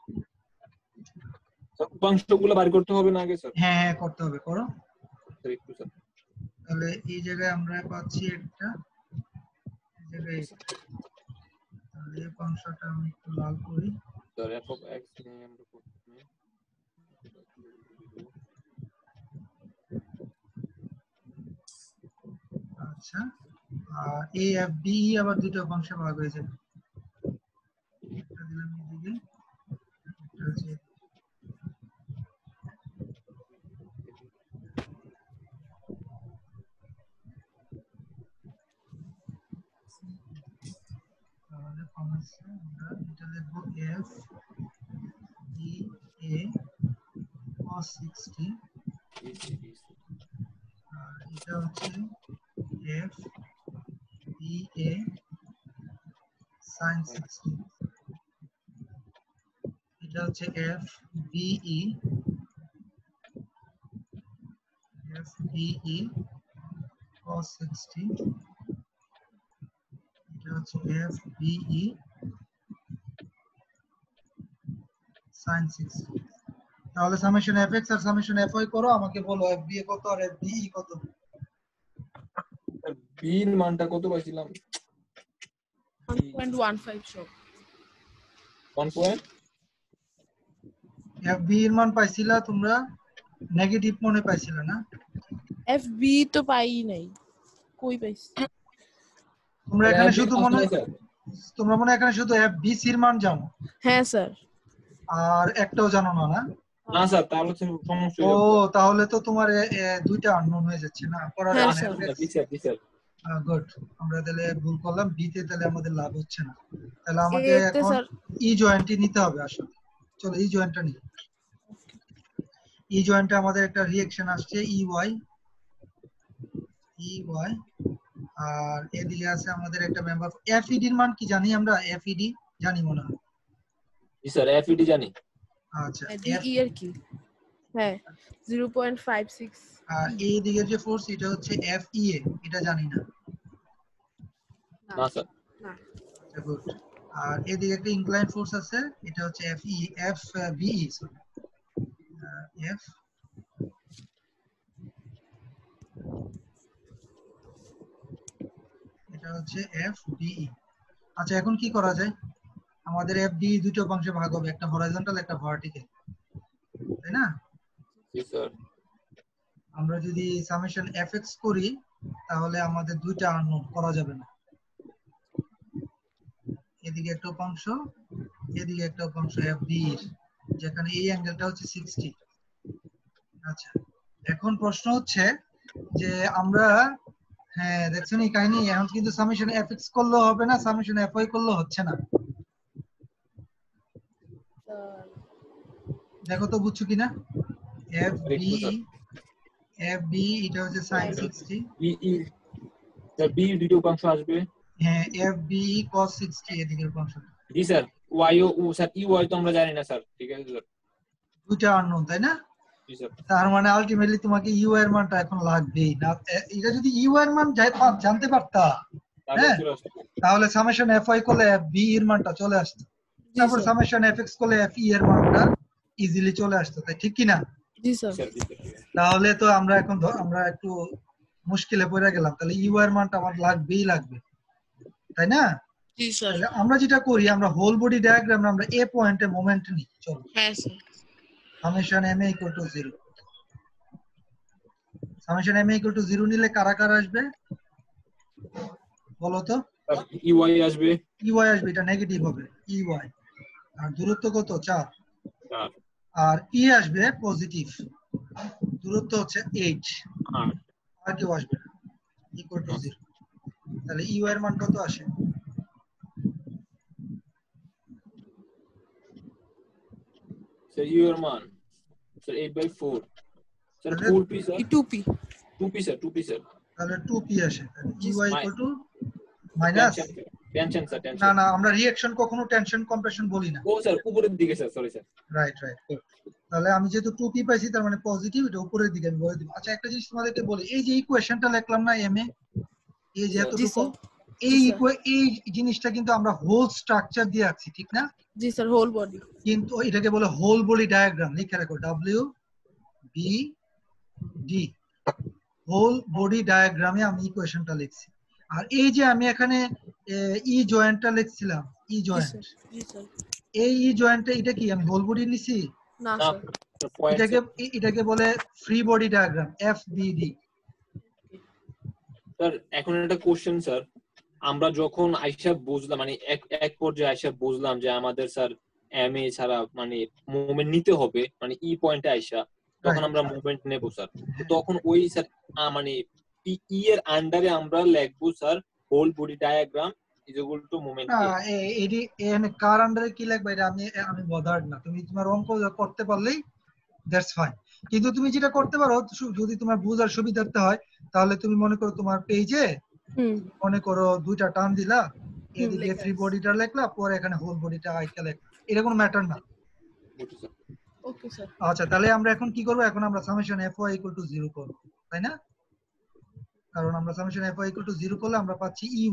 C: উপাংশগুলো বের করতে হবে না আগে স্যার?
A: হ্যাঁ হ্যাঁ করতে হবে, করো।
C: স্যার একটু স্যার।
A: তাহলে এই জায়গায় আমরা পাচ্ছি একটা, এই জায়গায় একটা। তাহলে এই অংশটা আমি একটু লাল করি।
C: স্যার f of x নিয়ে আমরা প্রথমে
A: আচ্ছা, আর a f b e আবার দুটো অংশে ভাগ হয়ে যাবে। এটা দিলাম এদিকে, এটা হচ্ছে তাহলে কমার্সে আমরা এটা লিখবো f e a cos 60, আর এটা হচ্ছে f e a sin 60, এটা হচ্ছে f b e cos 60, এটা হচ্ছে f b e sin 60। তাহলে সামেশন fx আর সামেশন fy করো, আমাকে বলো f b a কত আর f b e কত।
C: b এর মানটা কত পাইছিলাম?
D: 1.15 সব
C: 1 পয়েন্ট
A: f b এর মান পাইছিলা তোমরা, নেগেটিভ মনে পাইছিলা না?
D: FB তো পাই নাই, কই পাইছি?
A: তোমরা এখানে শুধু মনে, তোমরা মনে এখানে শুধু f b c এর মান জানো,
D: হ্যাঁ স্যার।
A: আর একটাও জানো না? না
C: না স্যার, তাহলে সমস্যা
A: ও,
C: হয়ে যাবে।
A: তাহলে তো তোমার দুইটা আননোন হয়ে যাচ্ছে না, পড়া
D: হ্যাঁ,
A: যাবে
D: স্যার।
A: না।
C: জি স্যার, জি স্যার।
A: গুড, আমরা তাহলে ভুল করলাম, বি তে তাহলে আমাদের লাভ হচ্ছে না। তাহলে আমাকে
D: এতে
A: এখন
D: স্যার
A: ই জয়েন্টই নিতে হবে আসলে। চলো ই জয়েন্টটা নিই। ই জয়েন্টে আমাদের একটা রিঅ্যাকশন আসছে EY, আর এদিকে আছে আমাদের একটা মেম্বার FED এর মান কি জানি আমরা? FED জানি মনে হয়।
C: জি স্যার, FED জানি।
A: আচ্ছা,
D: DE এর কি? হ্যাঁ 0.56।
A: আর এই দিকের যে ফোর্স এটা হচ্ছে FEA, এটা জানি না।
C: না স্যার।
D: না।
A: আচ্ছা গুড। আর এদিকে একটা ইনক্লাইন ফোর্স আছে, এটা হচ্ছে FBE, সরি F এটা হচ্ছে FBE। আচ্ছা এখন কি করা যায়? আমাদের FBE দুটো অংশে ভাগ হবে, একটা হরাইজন্টাল একটা ভার্টিক্যাল, তাই না?
C: জি স্যার।
A: আমরা যদি সামেশন fx করি তাহলে আমাদের দুইটা আননোন করা যাবে না। এদিকে একটা অংশ, এদিকে একটা অংশ FBE এর, যেখানে এই অ্যাঙ্গেলটা হচ্ছে 60। আচ্ছা এখন প্রশ্ন হচ্ছে যে আমরা, হ্যাঁ দেখছো নি কাহিনী, এখন কিন্তু সামেশন fx করলেও হবে না, সামেশন fy করলেও হচ্ছে না। দেখো তো বুঝছো কিনা? FBE এটা হচ্ছে sin 60,
C: BE স্যার, BE দুটো উপাংশ আসবে।
A: হ্যাঁ FBE cos 60 এদিকের অংশটা।
C: জি স্যার। Y ও স্যার EY তো আমরা জানি না স্যার, ঠিক আছে স্যার।
A: দুইটা আননোন, তাই না?
C: জি স্যার।
A: তার মানে আলটিমেটলি তোমাকে ইউ এর মানটা এখন লাগবেই না। এটা যদি ইউ এর মান জানতে পারতা, হ্যাঁ, তাহলে সামেশন FY করলে FB এর মানটা চলে আসতো, তারপর সামেশন FX করলে FE এর মানটা ইজিলি চলে আসতো, তাই ঠিক কি না?
D: জি স্যার।
A: তাহলে তো আমরা এখন আমরা একটু মুশকিলে পড়ে গেলাম, তাহলে ইউ এর মানটা আমার লাগবেই লাগবে, তাই না?
D: জি স্যার।
A: তাহলে আমরা যেটা করি, আমরা হোল বডি ডায়াগ্রামে আমরা এ পয়েন্টে মোমেন্ট নিই। চলো,
D: হ্যাঁ sir.
A: Summation MA = 0, summation MA = 0 নিলে কারা কারা আসবে বলো তো?
C: EY আসবে।
A: EY আসবে, এটা নেগেটিভ হবে EY। আর দূরত্ব কত? 4। আর E আসবে পজিটিভ, দূরত্ব হচ্ছে 8। আর কেউ আসবে না, = 0। তাহলে EY এর মান কত আসে?
C: স্যার ইউ এর মান sir 8/4 sir, 4p sir,
D: 2p
C: 2p sir, 2p sir.
A: তাহলে 2p আসে। তাহলে EY minus
C: tension sir, tension.
A: না না, আমরা রিঅ্যাকশন কখনো টেনশন কম্প্রেশন বলি না।
C: ও স্যার উপরের দিকে sir, sorry sir.
A: Right right. তাহলে আমি যেহেতু 2p পাইছি, তার মানে পজিটিভ, এটা উপরের দিকে আমি বলে দিব। আচ্ছা একটা জিনিস তোমাদেরকে বলি, এই যে ইকুয়েশনটা লিখলাম না MA, এই যে এতটুকু, এই
D: জি, স্যার।
A: এই জিনিসটা কিন্তু আমরা হোল স্ট্রাকচার দিয়ে আছি, ঠিক না?
D: জি স্যার, হোল বডি।
A: কিন্তু এটাকে বলে হোল বডি ডায়াগ্রাম। লিখে রাখো W B D, whole body ডায়াগ্রামে আমি ইকুয়েশনটা লিখছি। আর এই যে আমি এখানে ই জয়েন্টটা লিখছিলাম, ই
D: জি
A: জয়েন্ট,
D: স্যার, জি স্যার।
A: এই ই জয়েন্টটা এটা কি আমি হোল বডি নিছি?
D: না
C: না
D: স্যার।
C: পয়েন্ট
A: এটাকে এটাকে বলে free body diagram, F B D.
C: Sir এখন একটা কোশ্চেন স্যার, আমরা যখন আইসা বুঝলাম মানে এক পর্যায়ে আইসা বুঝলাম যে আমাদের স্যার এম এ ছাড়া মানে মুভমেন্ট নিতে হবে মানে ই পয়েন্টে আইসা, তখন আমরা মুভমেন্ট নেব স্যার। তো তখন ওই স্যার মানে ই এর আন্ডারে আমরা লিখবো sir whole body diagram is equal to movement
A: না,
C: এ।
A: এডি এখানে কার আন্ডারে কি লিখবে এটা আমি আমি বদার্ড না, তুমি তোমার অঙ্ক করতে পারলেই দ্যাটস ফাইন। কিন্তু তুমি যেটা করতে পারো, যদি তোমার বুঝার সুবিধার্থে হয়, তাহলে তুমি মনে করো তোমার পেজে
D: হুম।
A: মনে করো দুইটা টার্ম দিলা, এদিকে
D: লেখা
A: ফ্রি
D: আছে।
A: বডিটা লিখলা, পরে এখানে হোল বডিটা আইকা লিখলা, এটা কোনো ম্যাটার না।
C: বুঝছি স্যার।
D: Okay sir.
A: আচ্ছা, তাহলে আমরা এখন কি করবো? এখন আমরা summation F Y equal to 0 করব, তাই না? কারণ আমরা summation F Y equal to 0 করলে আমরা পাচ্ছি ই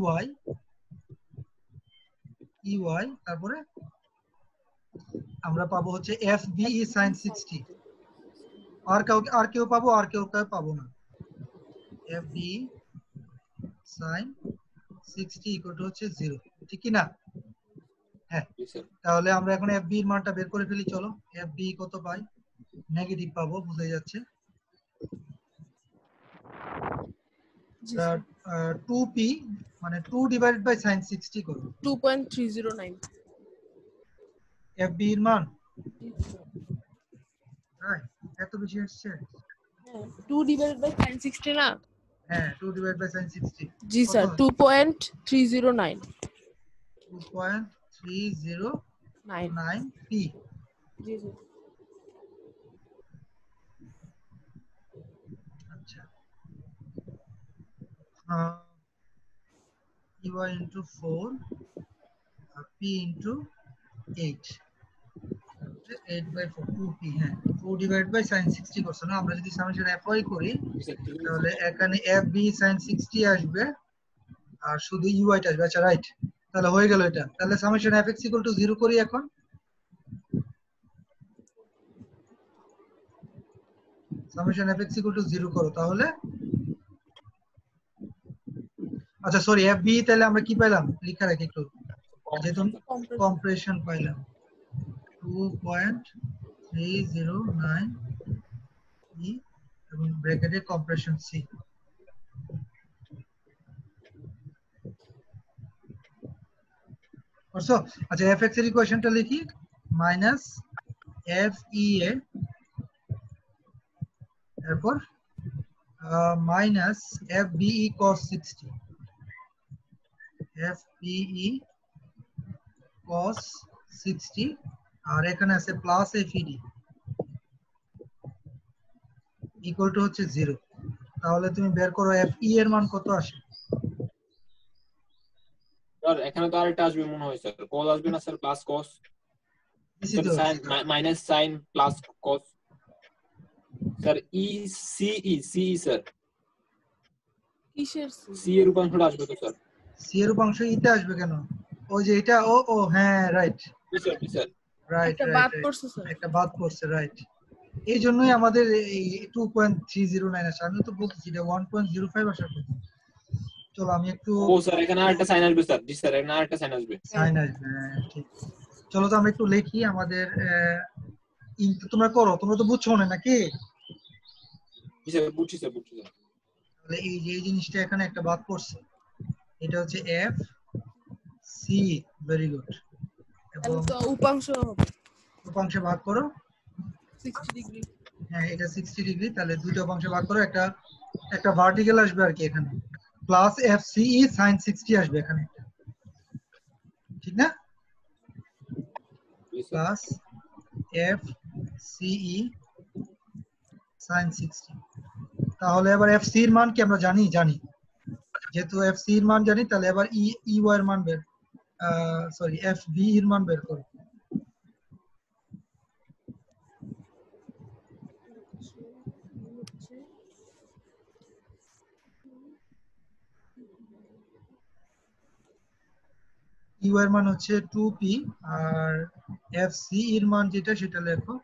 A: ওয়াই, তারপরে আমরা পাবো হচ্ছে এফ বি ই sin 60। আর কেউ পাবো, আর কেউ পাবো না। F B sin 60 equal to হচ্ছে 0, ঠিক কি না? হ্যাঁ,
C: জি স্যার।
A: তাহলে আমরা এখন এফ বি এর মানটা বের করে ফেলি। চলো, এফ বি কত পাই? নেগেটিভ পাবো, বুঝা যাচ্ছে।
D: জি স্যার।
A: 2p মানে 2 ডিভাইডেড বাই sin 60 করো।
D: 2.309।
A: এফ বি এর মান রাইট, এত বেশি আসছে।
D: হ্যাঁ, 2 ডিভাইডেড বাই sin 60 না?
A: হ্যাঁ, 2 ডিভাইড বাই sin 60
D: জি
A: কত?
D: স্যার, 2.309।
A: 2.309 p।
D: জি স্যার।
A: আচ্ছা, y into 4 R p into 8, 8 by 4, 2p। হ্যাঁ, 2 ডিভাইড বাই sin 60 করছে না? আমরা যদি সামেশন অ্যাপ্লাই করি,
C: জি স্যার, ঠিক আছে
A: তাহলে
C: স্যার।
A: এখানে এফ বি sin 60 আসবে, আর শুধু ইউআই টা আসবে। আচ্ছা, রাইট, তাহলে হয়ে গেল এটা। তাহলে summation F x equal to 0 করি এখন। Summation F x equal to 0 করো তাহলে। আচ্ছা সরি, এফ বি তাহলে আমরা কি পেলাম লিখা রাখি একটু, যেহেতু
D: Compression.
A: কম্প্রেশন পাইলাম 2.309 ই এবং ব্র্যাকেটে কম্প্রেশন সি। করছো? আচ্ছা, এফ এক্স এর ইকুয়েশনটা লিখি, মাইনাস এফ ই এ, এরপর minus F B E cos 60, F B E cos 60, আর এখানে আছে plus F E D equal to হচ্ছে 0। তাহলে তুমি বের করো এফ ই এর মান কত আসে।
C: স্যার এখানে তো আরেকটা আসবে মনে হয় স্যার, কস আসবে না স্যার? প্লাস কস
A: দিছি
C: স্যার,
A: তো।
C: Sine minus sine plus cos sir. E C sir,
D: কিসের
C: সি এর রূপাংশটা আসবে তো স্যার?
A: সি এর উপাংশ ইতে আসবে কেন? ওই যে এটা, ও ও হ্যাঁ, রাইট
C: জি স্যার, জি স্যার।
A: রাইট
D: একটা
A: রাইট
D: বাদ
A: রাইট,
D: করছে স্যার।
A: একটা বাদ পড়ছে, রাইট। এই জন্যই আমাদের এই 2.309 আসে। আমি তো বলতেছি এটা 1.05 আসার কথা। চলো আমি একটু
C: ও স্যার এখানে আরেকটা সাইন আসবে স্যার। জি স্যার, এখানে আরেকটা সাইন আসবে।
A: সাইন আসবে, ঠিক। চলো তো আমরা একটু লিখি আমাদের তোমরা করো, তোমরা তো বুঝছো না নাকি?
C: জি স্যার, বুঝছি স্যার, বুঝছি স্যার।
A: তাহলে এই যে এই জিনিসটা এখানে একটা বাদ পড়ছে, এটা হচ্ছে এফ সি, ভেরি গুড। এবং
D: তাহলে তো উপাংশ হবে
A: উপাংশে ভাগ করো।
D: 60 ডিগ্রি।
A: হ্যাঁ, এটা 60 ডিগ্রি, তাহলে দুইটা উপাংশে ভাগ করো, একটা একটা ভার্টিক্যাল আসবে আর কি এখানে, plus F C E sin 60 আসবে এখানে, ঠিক না?
C: জি sir.
A: Plus F C E sin 60। তাহলে এবার এফ সি এর মান কি আমরা জানি? জানি, যেহেতু এফ সি এর মান জানি, তাহলে এবার ই ই ওয়াই এর মান বের, সরি এফ বি এর মান বের করো। ইউ এর মান হচ্ছে 2p আর এফ সি এর মান যেটা সেটা লেখো।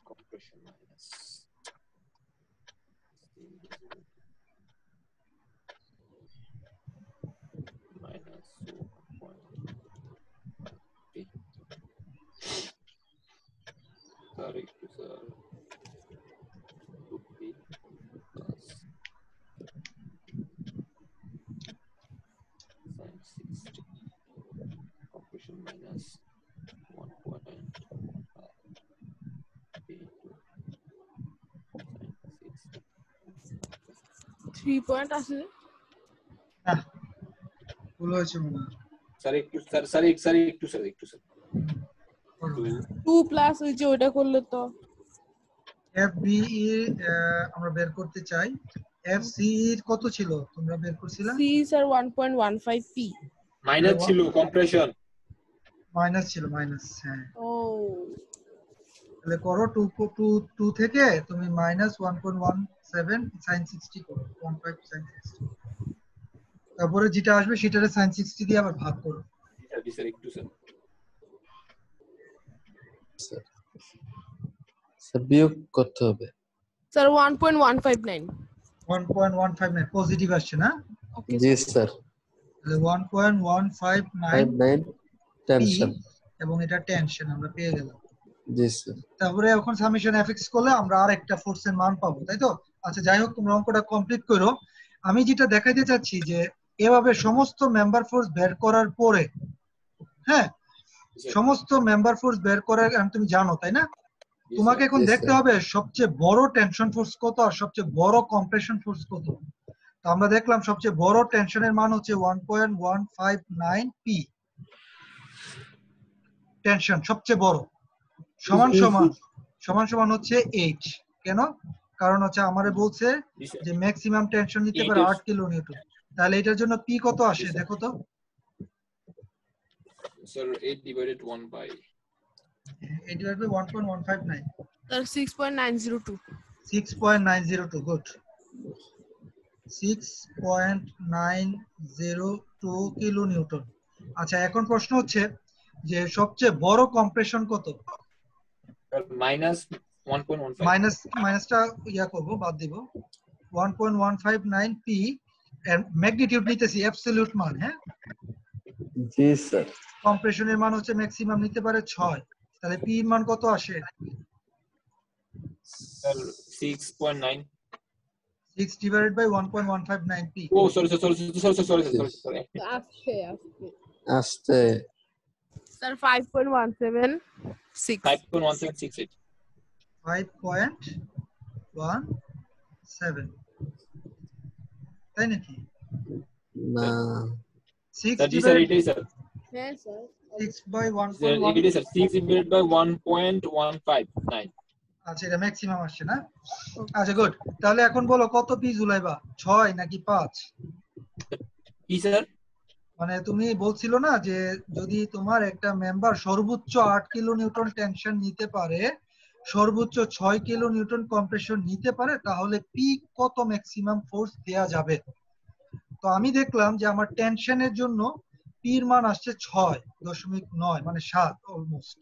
C: Compression minus
D: 3 পয়েন্ট আছে
A: না ভুল হয়েছে মনে হয়।
C: স্যার একটু স্যার
D: 2 প্লাস ওই যে ওটা করলে তো
A: এফ বি আমরা বের করতে চাই। এফ সি এর কত ছিল তোমরা বের করছিলা?
D: সি স্যার 1.15 পি
C: মাইনাস ছিল কম্প্রেশন
A: মাইনাস ছিল মাইনাস, হ্যাঁ।
D: ও
A: তাহলে করো 2 থেকে তুমি মাইনাস 1.17 sin 60 করো, 15 sin 60, তারপরে যেটা আসবে সেটারে sin 60 দিয়ে আবার ভাগ করো।
C: স্যার একটু
E: স্যার বিয়োগ করতে হবে।
D: স্যার 1.159
A: 1.159 পজিটিভ আসছে না?
D: ওকে
E: জি স্যার।
A: তাহলে 1.159
E: 59 টেনশন।
A: এবং এটা টেনশন আমরা পেয়ে গেলাম।
E: জি স্যার।
A: তারপরে এখন সামেশন এফএক্স করলে আমরা আরেকটা ফোর্সের মান পাবো, তাই তো? আচ্ছা যাই হোক, তোমরা অঙ্কটা কমপ্লিট করো। আমি যেটা দেখাইতে চাচ্ছি যে এভাবে সমস্ত মেম্বার ফোর্স বের করার পরে, হ্যাঁ, সমস্ত মেম্বার ফোর্স বের করার তুমি জানো তাই না? তোমাকে এখন দেখতে হবে সবচেয়ে বড় টেনশন ফোর্স কত আর সবচেয়ে বড় কম্প্রেশন ফোর্স কত। তো আমরা দেখলাম সবচেয়ে বড় টেনশনের মান হচ্ছে 1.159 পি, টেনশন সবচেয়ে বড়, সমান সমান হচ্ছে 8। কেন? কারণ হচ্ছে আমারে বলছে যে ম্যাক্সিমাম টেনশন নিতে পারে 8 কিলো নিউটন। তাহলে এটার জন্য পি কত আসে দেখো তো।
C: Sir 8 divided 1 by
A: 1.159
D: sir 6.902
A: 6.902 good, 6.902 kilo newton. আচ্ছা এখন প্রশ্ন হচ্ছে যে সবচেয়ে বড় কম্প্রেশন কত?
C: মাইনাস 1.15
A: মাইনাসটা ইয়া করব, বাদ দিব। 1.159 পি এর ম্যাগনিটিউড নিতেছি অ্যাবসলিউট মান, হ্যাঁ।
E: জি স্যার।
A: কম্প্রেশনের মান হচ্ছে ম্যাক্সিমাম নিতে পারে 6, তাহলে পি এর মান কত আসে?
C: Sir 6.9
A: 6 divided by 1.159 P.
C: Oh sorry
D: আস্তে
E: আস্তে
D: স্যার 5.176
C: 5.1768
A: 5.17, তাই নাকি?
E: না
A: 6
C: স্যার জি স্যার
A: ডিভাইডেড
C: এটাই স্যার
D: হ্যাঁ স্যার
A: 6 বাই
C: স্যার
A: 1.1,
C: এটাই স্যার 6 ডিভাইডেড বাই 1.159
A: আচ্ছা এটা ম্যাক্সিমাম আসছে না? আচ্ছা গুড, তাহলে এখন বলো কত পি ঝুলাইবা, 6 নাকি 5?
C: কি স্যার?
A: মানে তুমি বলছিল না যে যদি তোমার একটা মেম্বার সর্বোচ্চ 8 কিলো নিউটন টেনশন নিতে পারে, সর্বোচ্চ 6 কিলো নিউটন কম্প্রেশন নিতে পারে, তাহলে পি কত ম্যাক্সিমাম ফোর্স দেয়া যাবে। তো আমি দেখলাম যে আমার টেনশনের জন্য পি এর মান আসছে 6.9 মানে 7 অলমোস্ট,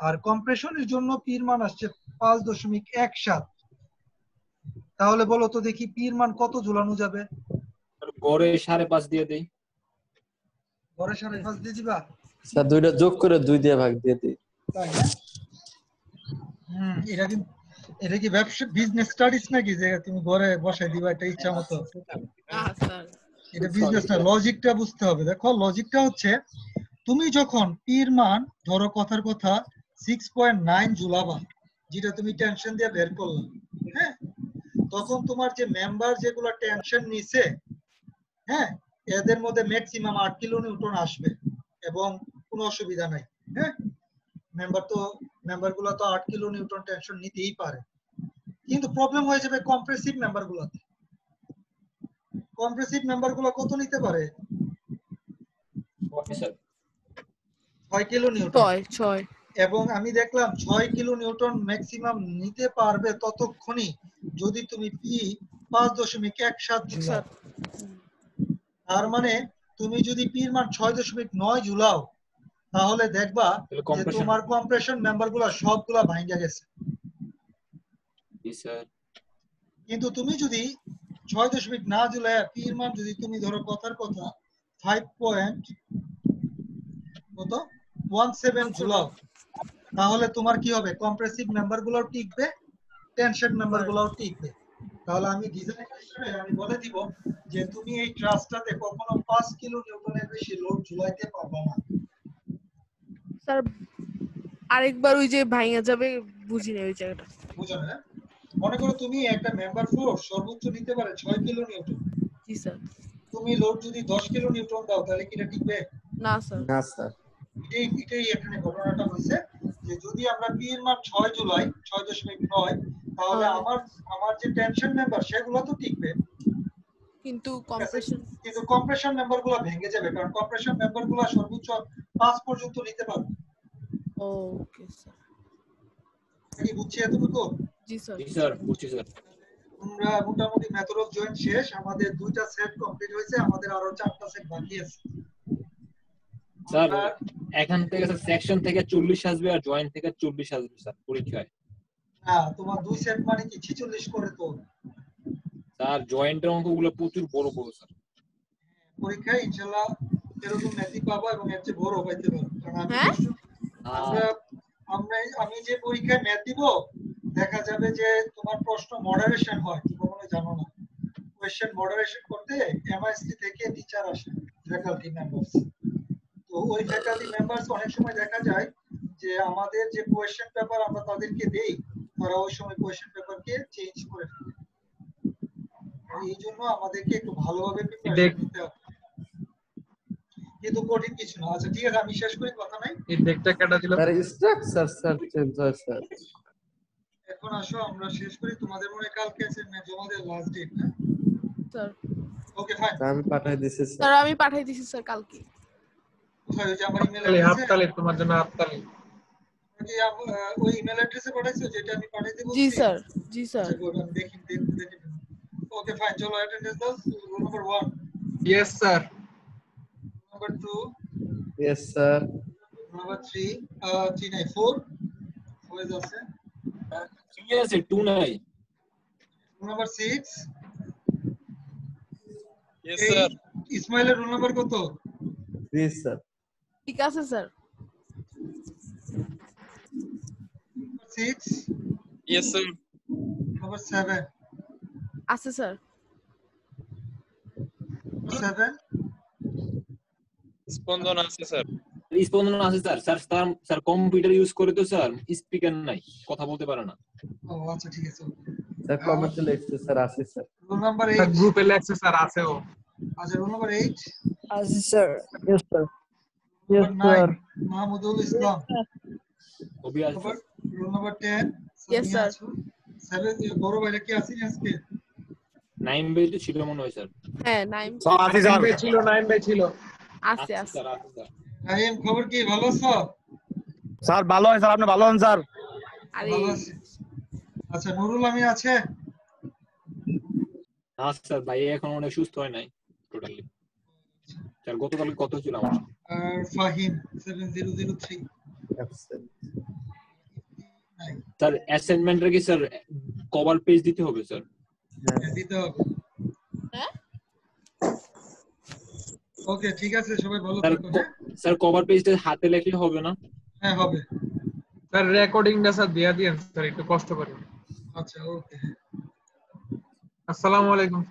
A: আর কম্প্রেশনের জন্য পি এর মান আসছে 5.17। তাহলে বলো তো দেখি পি এর মান কত ঝুলানো যাবে?
C: গড়ে 5.5 দিয়ে দেই।
A: গড়ে 5.5 দিয়ে দিবা?
E: স্যার দুইটা যোগ করে 2 দিয়ে ভাগ দিয়ে দিই।
A: তাই না? এটা কি ব্যবসা বিজনেস স্টাডিজ নাকি যে তুমি ঘরে বসাই দিবা এটা ইচ্ছা মতো?
D: স্যার
A: এটা বিজনেস না, লজিকটা বুঝতে হবে। দেখো লজিকটা হচ্ছে তুমি যখন পি এর মান ধরো কথার কথা 6.9 ঝুলাবা, যেটা তুমি টেনশন দিয়ে বের করলে, হ্যাঁ, তখন তোমার যে মেম্বার যেগুলো টেনশন নিছে হ্যাঁ, এদের মধ্যে ম্যাক্সিমাম 8 কিলো নিউটন আসবে এবং কোনো অসুবিধা নাই। হ্যাঁ, মেম্বারগুলো তো 8 কিলো নিউটন টেনশন নিতেই পারে, কিন্তু প্রবলেম হয়ে যাবে কম্প্রেসিভ মেম্বারগুলোতে। কম্প্রেসিভ মেম্বারগুলো কত নিতে পারে?
C: Okay sir
A: 6 kilo Newton.
D: 6
A: এবং আমি দেখলাম 6 কিলো নিউটন ম্যাক্সিমাম নিতে পারবে ততক্ষণই যদি তুমি পি 5.17 ঝুলাও। তার মানে তুমি যদি পি এর মান 6.9 ঝুলাও তাহলে দেখবা
C: তাহলে
A: যে
C: compression-
A: তোমার কম্প্রেশন মেম্বারগুলো সবগুলা ভাঙা গেছে।
C: জি স্যার।
A: কিন্তু তুমি যদি 6 না ঝুলায় পি এর মান যদি তুমি ধরো কথার কথা 5.17 ঝুলাও তাহলে তোমার কি হবে? কম্প্রেসিভ মেম্বারগুলোও টিকবে, টেনশন মেম্বারগুলোও টিকবে। তাহলে আমি ডিজাইন হিসেবে আমি বলে দিব যে তুমি এই ট্রাসটাতে কখনো 5 কিলো নিউটনের বেশি লোড ঝুলাইতে পারবে না।
D: স্যার আরেকবার ওই যে ভাঙা যাবে বুঝি না ওই জায়গাটা।
A: বুঝো না? মনে করো তুমি একটা মেম্বার ফোর্স সর্বোচ্চ নিতে পারে 6 কিলো নিউটন।
D: জি স্যার।
A: তুমি লোড যদি 10 কিলো নিউটন দাও তাহলে কি এটা টিকবে?
D: না স্যার।
E: না স্যার।
A: এটাই এখানে ঘটনাটা হয়েছে যে যদি আমরা পি এর মান 6 জুলাই 6.9 তাহলে আমার যে টেনশন মেম্বার সেগুলো তো টিকবে,
D: কিন্তু কম্প্রেশন
A: কিন্তু কম্প্রেশন মেম্বারগুলো ভেঙে যাবে, কারণ কম্প্রেশন মেম্বারগুলো সর্বোচ্চ 5 পর্যন্ত নিতে পারবে।
D: Okay sir.
A: কি বুঝছি এতটুকু?
D: জি স্যার।
C: জি স্যার বুঝছি স্যার।
A: আমরা মোটামুটি মেথড অফ জয়েন্ট শেষ, আমাদের 2টা সেট কমপ্লিট হয়েছে, আমাদের আরো 4টা সেট বাকি আছে।
C: স্যার এখান থেকে স্যার সেকশন থেকে 40 আসবে আর জয়েন্ট থেকে 40 আসবে স্যার পরীক্ষায়।
A: হ্যাঁ, তোমার 2 সেট মানে কি 46 করে তো?
C: স্যার জয়েন্টের অঙ্কগুলো প্রচুর বড় বড় স্যার।
A: পরীক্ষায় ইনশাআল্লাহ এরকম ম্যাথই পাবো এবং এর চেয়ে বড় পাইতে পারো, কারণ আমি
D: হ্যাঁ?
A: আমি যে পরীক্ষায় ম্যাথ দিব দেখা যাবে যে তোমার প্রশ্ন মডারেশন হয়, তুমি কখনো জানো না। কোশ্চেন মডারেশন করতে এমআইএসটি থেকে টিচার আসে, ফ্যাকাল্টি মেম্বারস। তো ওই ফ্যাকাল্টি মেম্বারস অনেক সময় দেখা যায় যে আমাদের যে কোশ্চেন পেপার আমরা তাদেরকে দেই, তারা ওই সময় কোশ্চেন পেপারকে চেঞ্জ করে ফেলে। এই জন্য আমাদেরকে একটু ভালোভাবে প্রিপারেশন নিতে হবে, কিন্তু কঠিন কিছু না। আচ্ছা ঠিক আছে, আমি শেষ করি, কথা নাই।
F: এই দেখটা কাটা দিল
E: স্যার স্ট্রাকচার স্যার চেঞ্জ হয় স্যার।
A: এখন আসো আমরা শেষ করি, তোমাদের মনে হয় কালকে অ্যাসাইনমেন্ট জমা দেওয়ার লাস্ট ডেট না?
D: স্যার।
A: Okay fine.
E: আমি পাঠাই দিছি
D: স্যার
E: স্যার।
D: আমি পাঠিয়ে দিছি স্যার কালকে।
A: কোথায়? ওই যে আমার ইমেল
F: তাহলে
A: অ্যাড্রেসে?
F: হাততালি তোমার জন্য হাততালি।
A: কি ওই ইমেল অ্যাড্রেসে পাঠাইছো যেটা আমি পাঠিয়ে দেব?
D: জি স্যার। জি স্যার।
A: আচ্ছা গুড, আমি দেখি। ওকে ফাইন, চলো অ্যাটেন্ডেন্স দাও। Roll number 1,
F: yes sir.
A: Number 2,
E: yes sir.
A: Number 3, 3 নাই 4 ফয়েজ আছে।
C: ঠিক আছে 2 নাই।
A: Roll number 6,
G: yes sir.
A: ইসমাইলের রোল নাম্বার কত?
E: 3 স্যার।
D: ঠিক আছে স্যার।
A: 6,
G: yes sir.
A: নাম্বার 7,
D: আছে স্যার।
A: 7,
G: স্পন্দন আছে স্যার।
C: স্পন্দন আছে স্যার। স্যার কম্পিউটার ইউজ করে তো স্যার, স্পিকার নাই, কথা বলতে পারে না।
A: ও আচ্ছা ঠিক আছে।
E: স্যার কমেন্টে লিখছে স্যার আছে স্যার।
A: রোল নাম্বার
F: স্যার
A: 8,
F: গ্রুপে লেখছে স্যার আছে ও।
A: আচ্ছা roll number 8,
H: Yes, sir. Yes, sir. Yes,
A: number 9
H: sir.
A: Mahmudul Islam,
C: কবি আছে।
A: Roll number 10
D: Yes,
A: Samia
D: sir.
A: আছো। 7 বড় ভাইরা কি আছেন আজকে?
C: নাইম বেজ ছিল মনে হয় স্যার।
D: হ্যাঁ নাইম
F: নাইম ভাই ছিল, নাইম ভাই ছিল।
D: আছে আছে।
C: স্যার আছে স্যার।
A: নাইম খবর কি, ভালো আছো?
H: স্যার ভালো হয় স্যার, আপনি ভালো হন স্যার?
D: আরে
A: ভালো আছি। আচ্ছা নুরুল আমিন আছে?
C: না স্যার ভাই এখন অনেক সুস্থ হয় নাই টোটালি। স্যার গতকাল কত ছিল আমার?
A: আর ফাহিম 7003
E: অ্যাবসেন্ট।
A: নাই,
C: স্যার অ্যাসাইনমেন্টের কি স্যার কভার পেজ দিতে হবে স্যার?
A: দিতে হবে।
D: হ্যাঁ?
A: ওকে ঠিক আছে, সবাই ভালো
C: স্যার
A: থাকো। হ্যাঁ
C: স্যার কভার পেজটা হাতে লেখলে হবে না?
A: হ্যাঁ হবে।
F: স্যার রেকর্ডিংটা স্যার দিয়ে দিন স্যার একটু কষ্ট করে।
A: আচ্ছা ওকে।
F: আসসালামু আলাইকুম।